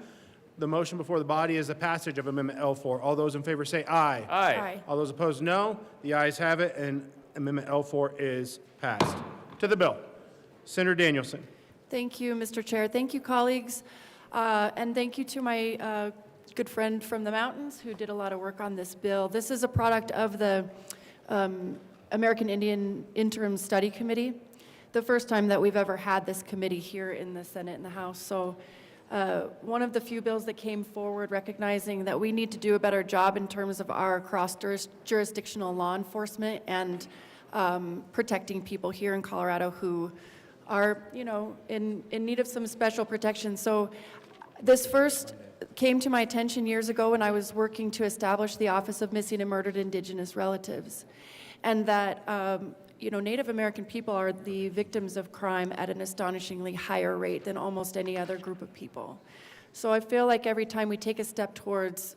the motion before the body is the passage of Amendment L4. All those in favor say aye. Aye. All those opposed, no. The ayes have it, and Amendment L4 is passed. To the bill. Senator Danielson. Thank you, Mr. Chair. Thank you, colleagues. And thank you to my good friend from the mountains who did a lot of work on this bill. This is a product of the American Indian Interim Study Committee, the first time that we've ever had this committee here in the Senate and the House. So one of the few bills that came forward recognizing that we need to do a better job in terms of our cross-jurisdictional law enforcement and protecting people here in Colorado who are, you know, in need of some special protection. So this first came to my attention years ago when I was working to establish the Office of Missing and Murdered Indigenous Relatives, and that you know, Native American people are the victims of crime at an astonishingly higher rate than almost any other group of people. So I feel like every time we take a step towards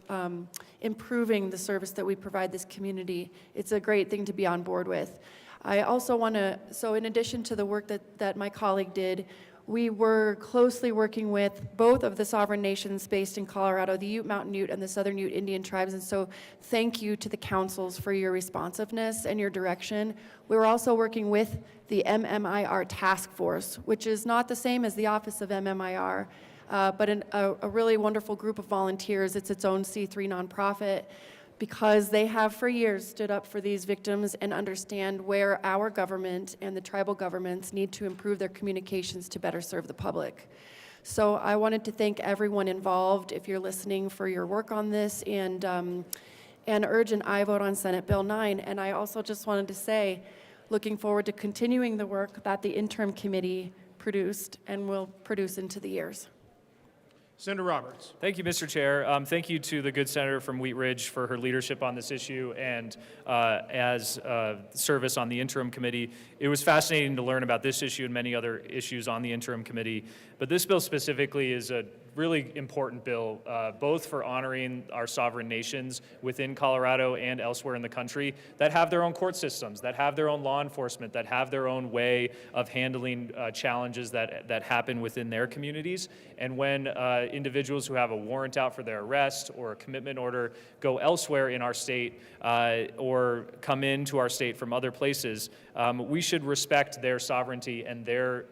improving the service that we provide this community, it's a great thing to be on board with. I also want to, so in addition to the work that my colleague did, we were closely working with both of the sovereign nations based in Colorado, the Ute Mountain Ute and the Southern Ute Indian tribes, and so thank you to the councils for your responsiveness and your direction. We were also working with the MMIR Task Force, which is not the same as the Office of MMIR, but a really wonderful group of volunteers. It's its own C3 nonprofit, because they have for years stood up for these victims and understand where our government and the tribal governments need to improve their communications to better serve the public. So I wanted to thank everyone involved, if you're listening, for your work on this, and urge an aye vote on Senate Bill 9. And I also just wanted to say, looking forward to continuing the work that the interim committee produced and will produce into the years. Senator Roberts. Thank you, Mr. Chair. Thank you to the good senator from Wheat Ridge for her leadership on this issue and as service on the interim committee. It was fascinating to learn about this issue and many other issues on the interim committee. But this bill specifically is a really important bill, both for honoring our sovereign nations within Colorado and elsewhere in the country that have their own court systems, that have their own law enforcement, that have their own way of handling challenges that happen within their communities. And when individuals who have a warrant out for their arrest or a commitment order go elsewhere in our state or come into our state from other places, we should respect their sovereignty and their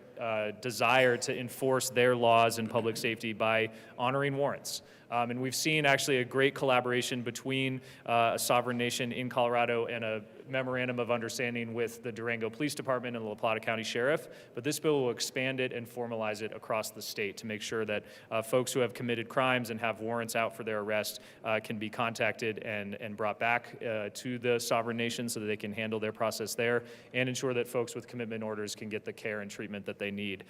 desire to enforce their laws and public safety by honoring warrants. And we've seen actually a great collaboration between a sovereign nation in Colorado and a memorandum of understanding with the Durango Police Department and the La Plata County Sheriff, but this bill will expand it and formalize it across the state to make sure that folks who have committed crimes and have warrants out for their arrest can be contacted and brought back to the sovereign nation so that they can handle their process there, and ensure that folks with commitment orders can get the care and treatment that they need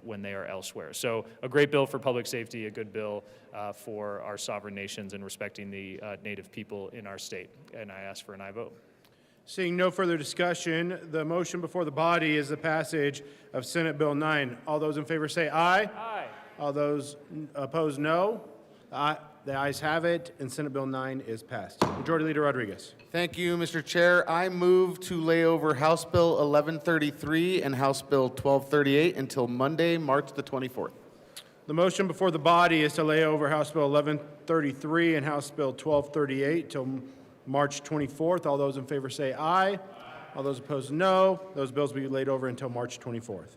when they are elsewhere. So a great bill for public safety, a good bill for our sovereign nations and respecting the Native people in our state. And I ask for an aye vote. Seeing no further discussion, the motion before the body is the passage of Senate Bill 9. All those in favor say aye. Aye. All those opposed, no. The ayes have it, and Senate Bill 9 is passed. Majority Leader Rodriguez. Thank you, Mr. Chair. I move to lay over House Bill 1133 and House Bill 1238 until Monday, March the 24th. The motion before the body is to lay over House Bill 1133 and House Bill 1238 till March 24th. All those in favor say aye. All those opposed, no. Those bills will be laid over until March 24th.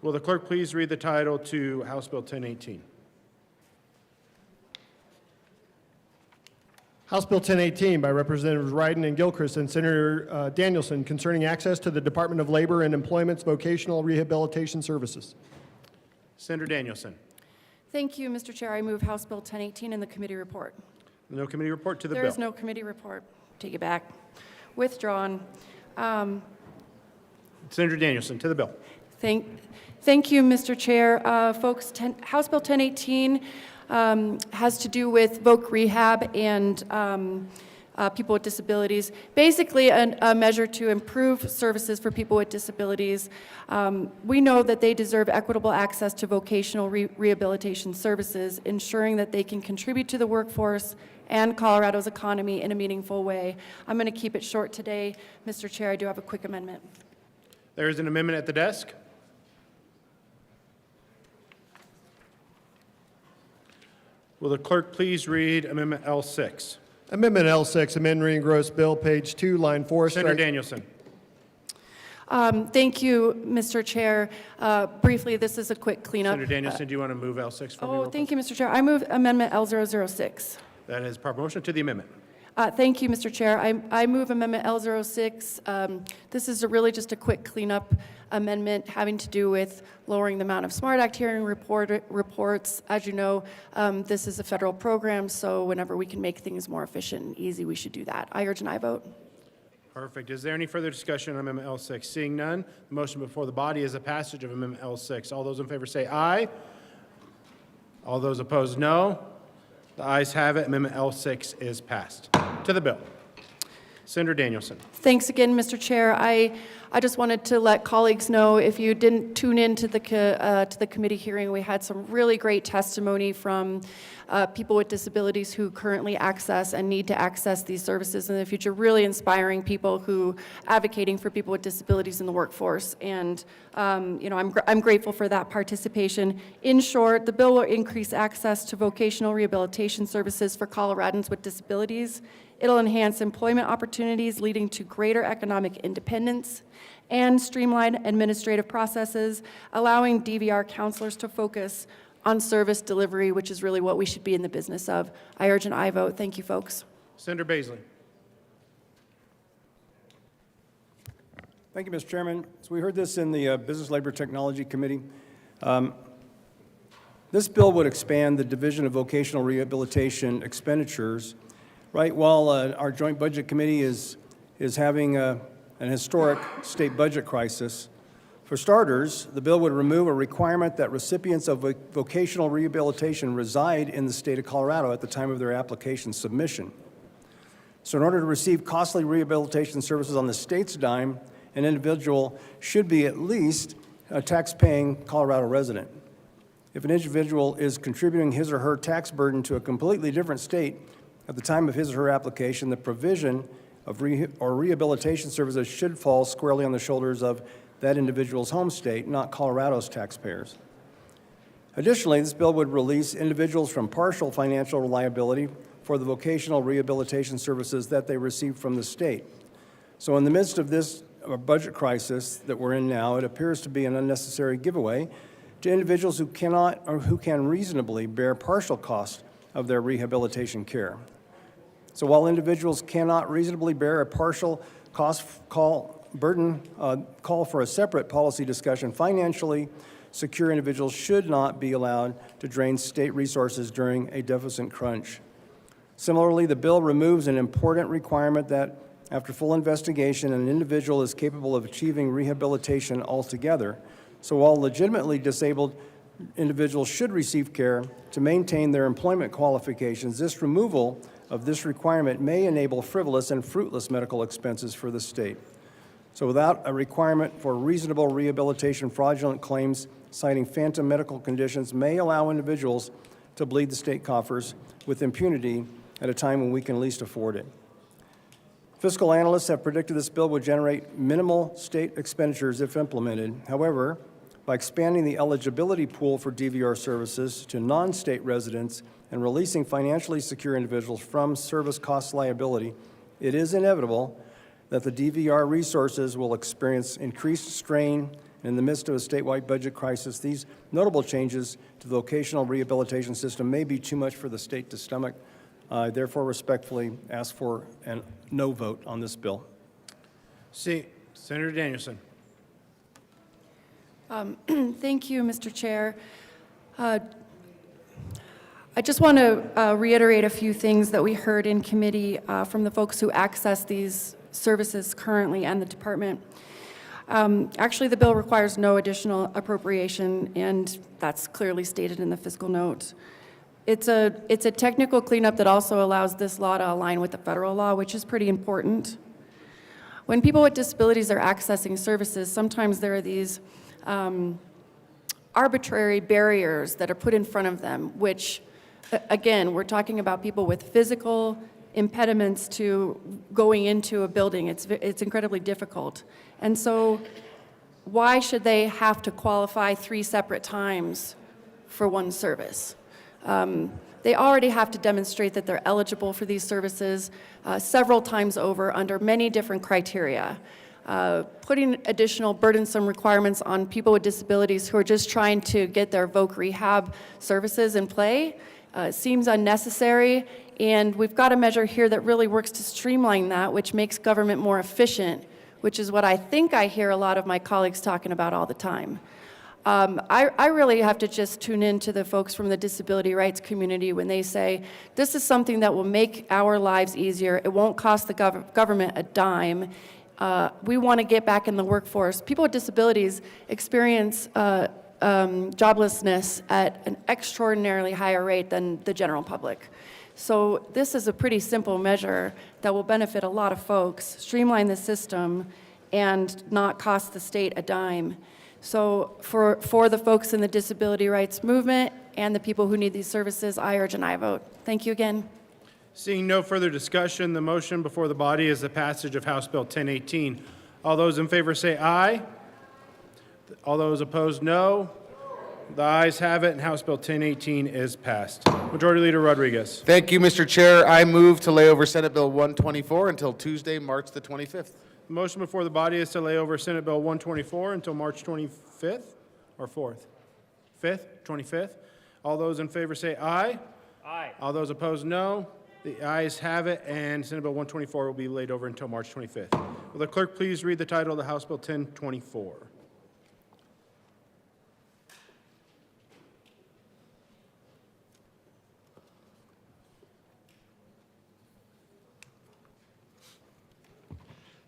Will the clerk please read the title to House Bill 1018? House Bill 1018 by Representatives Wyden and Gilchrist and Senator Danielson concerning access to the Department of Labor and Employment's vocational rehabilitation services. Senator Danielson. Thank you, Mr. Chair. I move House Bill 1018 in the committee report. No committee report to the bill. There is no committee report. Take it back. Withdrawn. Senator Danielson, to the bill. Thank you, Mr. Chair. Folks, House Bill 1018 has to do with voc rehab and people with disabilities. Basically, a measure to improve services for people with disabilities. We know that they deserve equitable access to vocational rehabilitation services, ensuring that they can contribute to the workforce and Colorado's economy in a meaningful way. I'm going to keep it short today. Mr. Chair, I do have a quick amendment. There is an amendment at the desk. Will the clerk please read Amendment L6? Amendment L6, amend reingross bill, page 2, line 4. Senator Danielson. Thank you, Mr. Chair. Briefly, this is a quick cleanup. Senator Danielson, do you want to move L6 for me? real Thank you, Mr. Chair. I move Amendment L006. That is proper motion to the amendment. Thank you, Mr. Chair. I move Amendment L06. This is really just a quick cleanup amendment having to do with lowering the amount of SMART Act hearing reports. As you know, this is a federal program, so whenever we can make things more efficient and easy, we should do that. I urge an aye vote. Perfect. Is there any further discussion on Amendment L6? Seeing none, the motion before the body is the passage of Amendment L6. All those in favor say aye. All those opposed, no. The ayes have it. Amendment L6 is passed. To the bill. Senator Danielson. Thanks again, Mr. Chair. I just wanted to let colleagues know, if you didn't tune in to the committee hearing, we had some really great testimony from people with disabilities who currently access and need to access these services in the future, really inspiring people who advocating for people with disabilities in the workforce. And I'm grateful for that participation. In short, the bill will increase access to vocational rehabilitation services for Coloradans with disabilities. It'll enhance employment opportunities, leading to greater economic independence and streamline administrative processes, allowing DVR counselors to focus on service delivery, which is really what we should be in the business of. I urge an aye vote. Thank you, folks. Senator Baisley. Thank you, Mr. Chairman. So we heard this in the Business Labor Technology Committee. This bill would expand the Division of Vocational Rehabilitation expenditures. Right, while our Joint Budget Committee is having an historic state budget crisis, for starters, the bill would remove a requirement that recipients of vocational rehabilitation reside in the state of Colorado at the time of their application submission. So in order to receive costly rehabilitation services on the state's dime, an individual should be at least a tax-paying Colorado resident. If an individual is contributing his or her tax burden to a completely different state at the time of his or her application, the provision of rehabilitation services should fall squarely on the shoulders of that individual's home state, not Colorado's taxpayers. Additionally, this bill would release individuals from partial financial liability for the vocational rehabilitation services that they receive from the state. So in the midst of this budget crisis that we're in now, it appears to be an unnecessary giveaway to individuals who cannot or who can reasonably bear partial costs of their rehabilitation care. So while individuals cannot reasonably bear a partial cost call for a separate policy discussion, financially secure individuals should not be allowed to drain state resources during a deficit crunch. Similarly, the bill removes an important requirement that after full investigation, an individual is capable of achieving rehabilitation altogether. So while legitimately disabled individuals should receive care to maintain their employment qualifications, this removal of this requirement may enable frivolous and fruitless medical expenses for the state. So without a requirement for reasonable rehabilitation, fraudulent claims citing phantom medical conditions may allow individuals to bleed the state coffers with impunity at a time when we can least afford it. Fiscal analysts have predicted this bill would generate minimal state expenditures if implemented. However, by expanding the eligibility pool for DVR services to non-state residents and releasing financially secure individuals from service cost liability, it is inevitable that the DVR resources will experience increased strain. In the midst of a statewide budget crisis, these notable changes to the vocational rehabilitation system may be too much for the state to stomach. I therefore respectfully ask for a no vote on this bill. See, Senator Danielson. Thank you, Mr. Chair. I just want to reiterate a few things that we heard in committee from the folks who access these services currently and the department. Actually, the bill requires no additional appropriation, and that's clearly stated in the fiscal note. It's a technical cleanup that also allows this law to align with the federal law, which is pretty important. When people with disabilities are accessing services, sometimes there are these arbitrary barriers that are put in front of them, which, again, we're talking about people with physical impediments to going into a building. It's incredibly difficult. And so why should they have to qualify 3 separate times for one service? They already have to demonstrate that they're eligible for these services several times over under many different criteria. Putting additional burdensome requirements on people with disabilities who are just trying to get their voc rehab services in play seems unnecessary, and we've got a measure here that really works to streamline that, which makes government more efficient, which is what I think I hear a lot of my colleagues talking about all the time. I really have to just tune in to the folks from the disability rights community when they say, this is something that will make our lives easier, it won't cost the government a dime. We want to get back in the workforce. People with disabilities experience joblessness at an extraordinarily higher rate than the general public. So this is a pretty simple measure that will benefit a lot of folks, streamline the system, and not cost the state a dime. So for the folks in the disability rights movement and the people who need these services, I urge an aye vote. Thank you again. Seeing no further discussion, the motion before the body is the passage of House Bill 1018. All those in favor say aye. All those opposed, no. The ayes have it, and House Bill 1018 is passed. Majority Leader Rodriguez. Thank you, Mr. Chair. I move to lay over Senate Bill 124 until Tuesday, March the 25th. The motion before the body is to lay over Senate Bill 124 until March 25th or 4th? 5th? 25th? All those in favor say aye. Aye. All those opposed, no. The ayes have it, and Senate Bill 124 will be laid over until March 25th. Will the clerk please read the title of the House Bill 1024?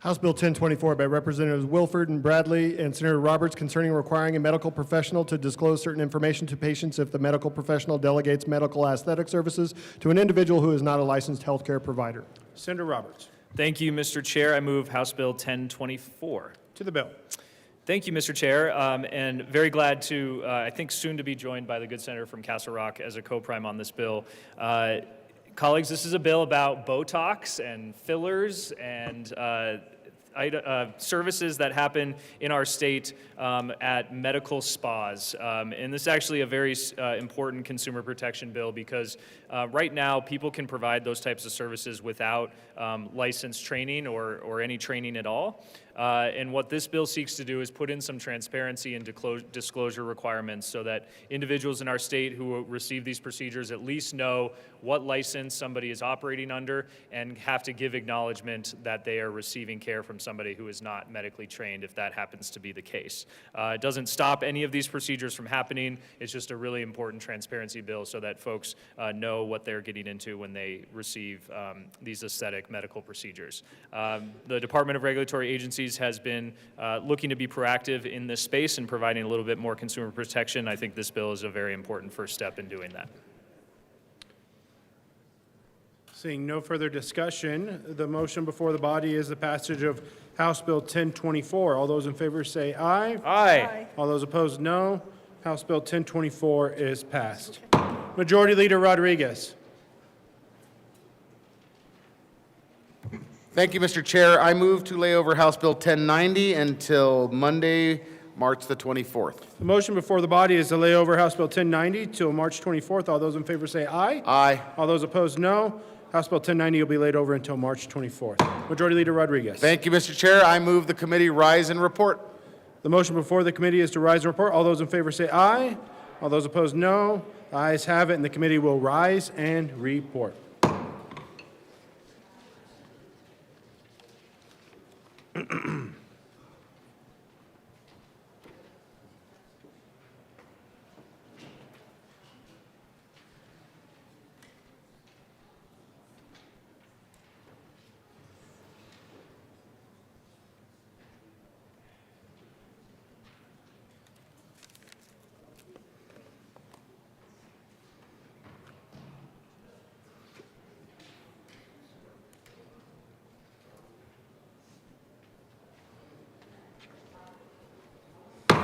House Bill 1024 by Representatives Wilford and Bradley and Senator Roberts concerning requiring a medical professional to disclose certain information to patients if the medical professional delegates medical aesthetic services to an individual who is not a licensed healthcare provider. Senator Roberts. Thank you, Mr. Chair. I move House Bill 1024. To the bill. Thank you, Mr. Chair, and very glad to, I think, soon to be joined by the good senator from Castle Rock as a co-prime on this bill. Colleagues, this is a bill about Botox and fillers and services that happen in our state at medical spas. And this is actually a very important consumer protection bill because right now people can provide those types of services without licensed training or any training at all. And what this bill seeks to do is put in some transparency and disclosure requirements so that individuals in our state who receive these procedures at least know what license somebody is operating under and have to give acknowledgement that they are receiving care from somebody who is not medically trained if that happens to be the case. It doesn't stop any of these procedures from happening. It's just a really important transparency bill so that folks know what they're getting into when they receive these aesthetic medical procedures. The Department of Regulatory Agencies has been looking to be proactive in this space and providing a little bit more consumer protection. I think this bill is a very important first step in doing that. Seeing no further discussion, the motion before the body is the passage of House Bill 1024. All those in favor say aye. Aye. All those opposed, no. House Bill 1024 is passed. Majority Leader Rodriguez. Thank you, Mr. Chair. I move to lay over House Bill 1090 until Monday, March the 24th. The motion before the body is to lay over House Bill 1090 till March 24th. All those in favor say aye. Aye. All those opposed, no. House Bill 1090 will be laid over until March 24th. Majority Leader Rodriguez. Thank you, Mr. Chair. I move the committee rise and report. The motion before the committee is to rise and report. All those in favor say aye. All those opposed, no. The ayes have it, and the committee will rise and report.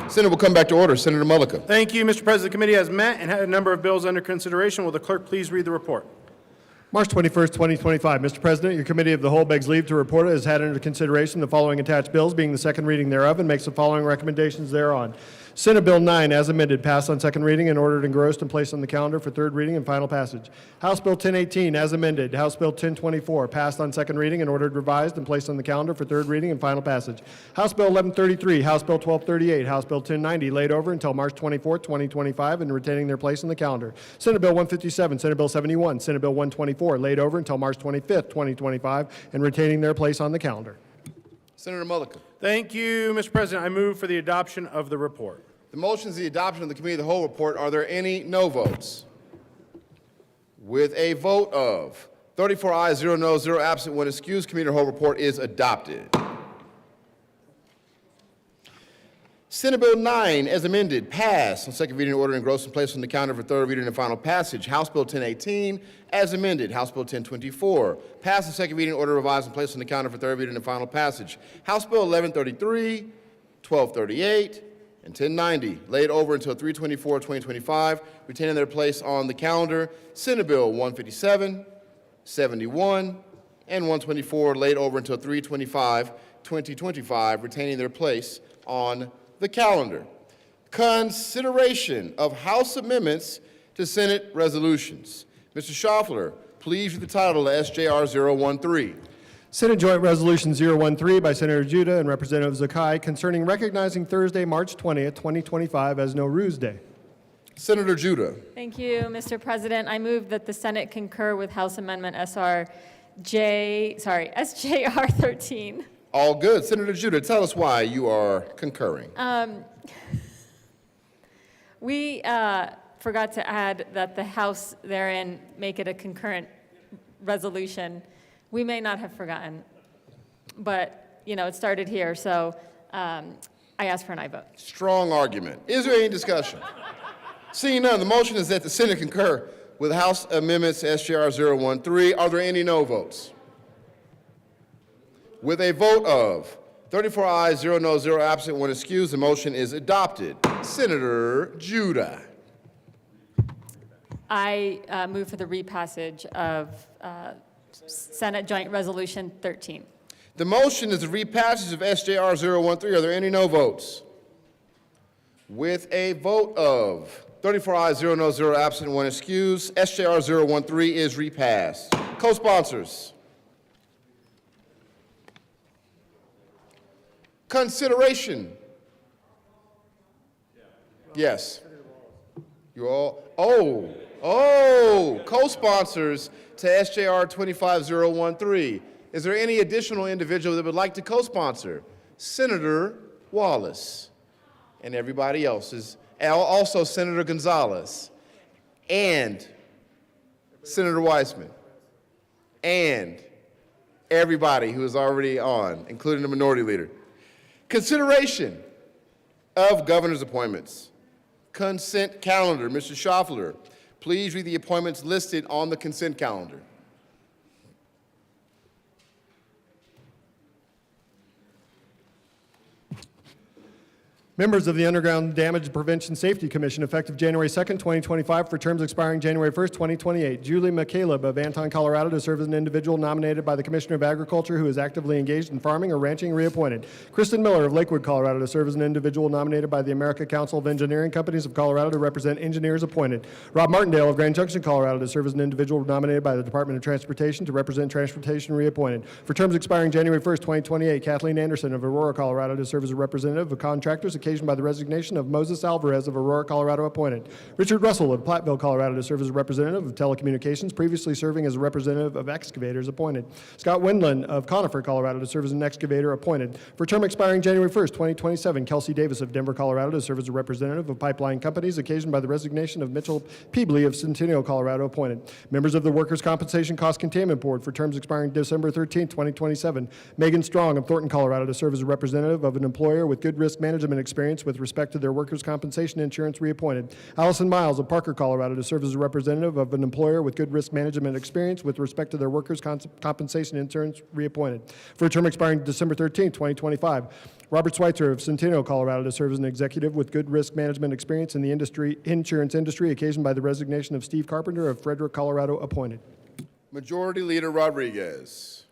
Senate will come back to order. Senator Mullica. Thank you, Mr. President. The committee has met and had a number of bills under consideration. Will the clerk please read the report? March 21st, 2025. Mr. President, your committee of the whole begs leave to report it has had under consideration the following attached bills, being the second reading thereof, and makes the following recommendations thereon. Senate Bill 9, as amended, passed on second reading and ordered engrossed and placed on the calendar for third reading and final passage. House Bill 1018, as amended. House Bill 1024, passed on second reading and ordered revised and placed on the calendar for third reading and final passage. House Bill 1133, House Bill 1238, House Bill 1090, laid over until March 24, 2025, and retaining their place on the calendar. Senate Bill 157, Senate Bill 71, Senate Bill 124, laid over until March 25, 2025, and retaining their place on the calendar. Senator Mullica. Thank you, Mr. President. I move for the adoption of the report. The motion is the adoption of the committee of the whole report. Are there any no votes? With a vote of 34 ayes, 0 noes, 0 absent, 1 excused, committee of the whole report is adopted. Senate Bill 9, as amended, passed on second reading, order engrossed and placed on the calendar for third reading and final passage. House Bill 1018, as amended. House Bill 1024, passed on second reading, order revised and placed on the calendar for third reading and final passage. House Bill 1133, 1238, and 1090, laid over until 3/24/2025, retaining their place on the calendar. Senate Bill 157, 71, and 124, laid over until 3/25/2025, retaining their place on the calendar. Consideration of House amendments to Senate resolutions. Mr. Schaffler, please read the title of SJR 013. Senate Joint Resolution 013 by Senator Judah and Representative Zakai concerning recognizing Thursday, March 20th, 2025 as No Ruse Day. Senator Judah. Thank you, Mr. President. I move that the Senate concur with House Amendment SJR 13. All good. Senator Judah, tell us why you are concurring. We forgot to add that the House therein make it a concurrent resolution. We may not have forgotten, but, you know, it started here, so I ask for an aye vote. Strong argument. Is there any discussion? Seeing none, the motion is that the Senate concur with House Amendments SJR 013. Are there any no votes? With a vote of 34 ayes, 0 noes, 0 absent, 1 excused, the motion is adopted. Senator Judah. I move for the repassage of Senate Joint Resolution 13. The motion is the repassage of SJR 013. Are there any no votes? With a vote of 34 ayes, 0 noes, 0 absent, 1 excused, SJR 013 is repassed. Co-sponsors. Consideration. Yes. You all, co-sponsors to SJR 25013. Is there any additional individual that would like to co-sponsor? Senator Wallace and everybody else is, also Senator Gonzalez and Senator Weissman and everybody who is already on, including the minority leader. Consideration of governor's appointments. Consent calendar. Mr. Schaffler, please read the appointments listed on the consent calendar. Members of the Underground Damage Prevention Safety Commission, effective January 2nd, 2025, for terms expiring January 1st, 2028. Julie McCaleb of Anton, Colorado, to serve as an individual nominated by the Commissioner of Agriculture who is actively engaged in farming or ranching, reappointed. Kristen Miller of Lakewood, Colorado, to serve as an individual nominated by the American Council of Engineering Companies of Colorado to represent engineers, appointed. Rob Martindale of Grand Junction, Colorado, to serve as an individual nominated by the Department of Transportation to represent transportation, reappointed. For terms expiring January 1st, 2028, Kathleen Anderson of Aurora, Colorado, to serve as a representative of contractors occasioned by the resignation of Moses Alvarez of Aurora, Colorado, appointed. Richard Russell of Platteville, Colorado, to serve as a representative of telecommunications, previously serving as a representative of excavators, appointed. Scott Wendland of Conifer, Colorado, to serve as an excavator, appointed. For term expiring January 1st, 2027, Kelsey Davis of Denver, Colorado, to serve as a representative of pipeline companies, occasioned by the resignation of Mitchell Peebley of Centennial, Colorado, appointed. Members of the Workers' Compensation Cost Containment Board for terms expiring December 13th, 2027, Megan Strong of Thornton, Colorado, to serve as a representative of an employer with good risk management experience with respect to their workers' compensation insurance, reappointed. Allison Miles of Parker, Colorado, to serve as a representative of an employer with good risk management experience with respect to their workers' compensation insurance, reappointed. For a term expiring December 13th, 2025, Robert Schweitzer of Centennial, Colorado, to serve as an executive with good risk management experience in the insurance industry, occasioned by the resignation of Steve Carpenter of Frederick, Colorado, appointed. Majority Leader Rodriguez.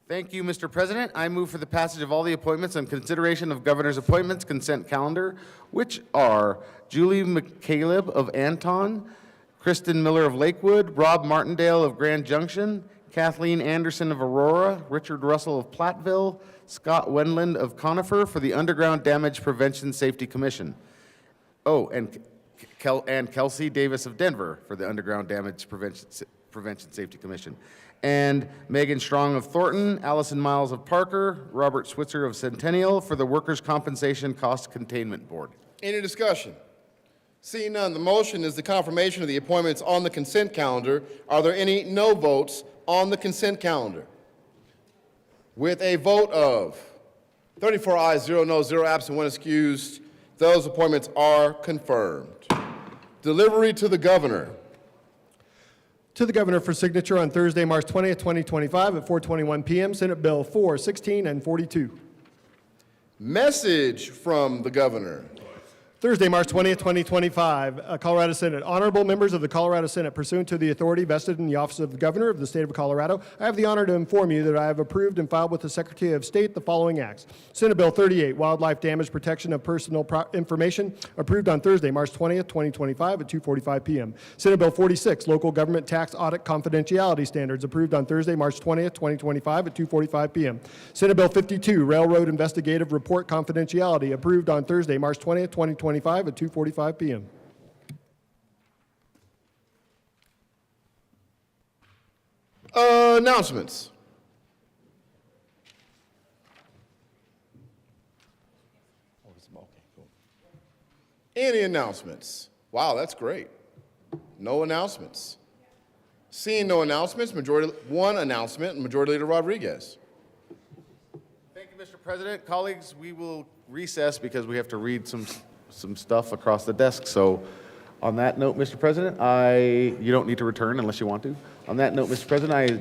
Thank you, Mr. President. I move for the passage of all the appointments and consideration of governor's appointments consent calendar, which are Julie McCaleb of Anton, Kristen Miller of Lakewood, Rob Martindale of Grand Junction, Kathleen Anderson of Aurora, Richard Russell of Platteville, Scott Wendland of Conifer for the Underground Damage Prevention Safety Commission. Oh, and Kelsey Davis of Denver for the Underground Damage Prevention Safety Commission. And Megan Strong of Thornton, Allison Miles of Parker, Robert Switzer of Centennial for the Workers' Compensation Cost Containment Board. Any discussion? Seeing none, the motion is the confirmation of the appointments on the consent calendar. Are there any no votes on the consent calendar? With a vote of 34 ayes, 0 noes, 0 absent, 1 excused, those appointments are confirmed. Delivery to the governor. To the governor for signature on Thursday, March 20th, 2025 at 4:21 p.m., Senate Bill 4, 16, and 42. Message from the governor. Thursday, March 20th, 2025, Colorado Senate. Honorable members of the Colorado Senate, pursuant to the authority vested in the office of the governor of the state of Colorado, I have the honor to inform you that I have approved and filed with the Secretary of State the following acts. Senate Bill 38, Wildlife Damage Protection of Personal Information, approved on Thursday, March 20th, 2025 at 2:45 p.m. Senate Bill 46, Local Government Tax Audit Confidentiality Standards, approved on Thursday, March 20th, 2025 at 2:45 p.m. Senate Bill 52, Railroad Investigative Report Confidentiality, approved on Thursday, March 20th, 2025 at 2:45 p.m. Announcements. Any announcements? Wow, that's great. No announcements. Seeing no announcements, one announcement, Majority Leader Rodriguez. Thank you, Mr. President. Colleagues, we will recess because we have to read some stuff across the desk. So on that note, Mr. President, you don't need to return unless you want to. On that note, Mr. President, I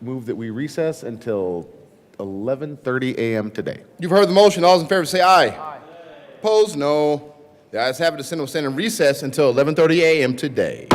move that we recess until 11:30 a.m. today. You've heard the motion. All those in favor say aye. Aye. Opposed? No. The ayes have it. The Senate will stand in recess until 11:30 a.m. today.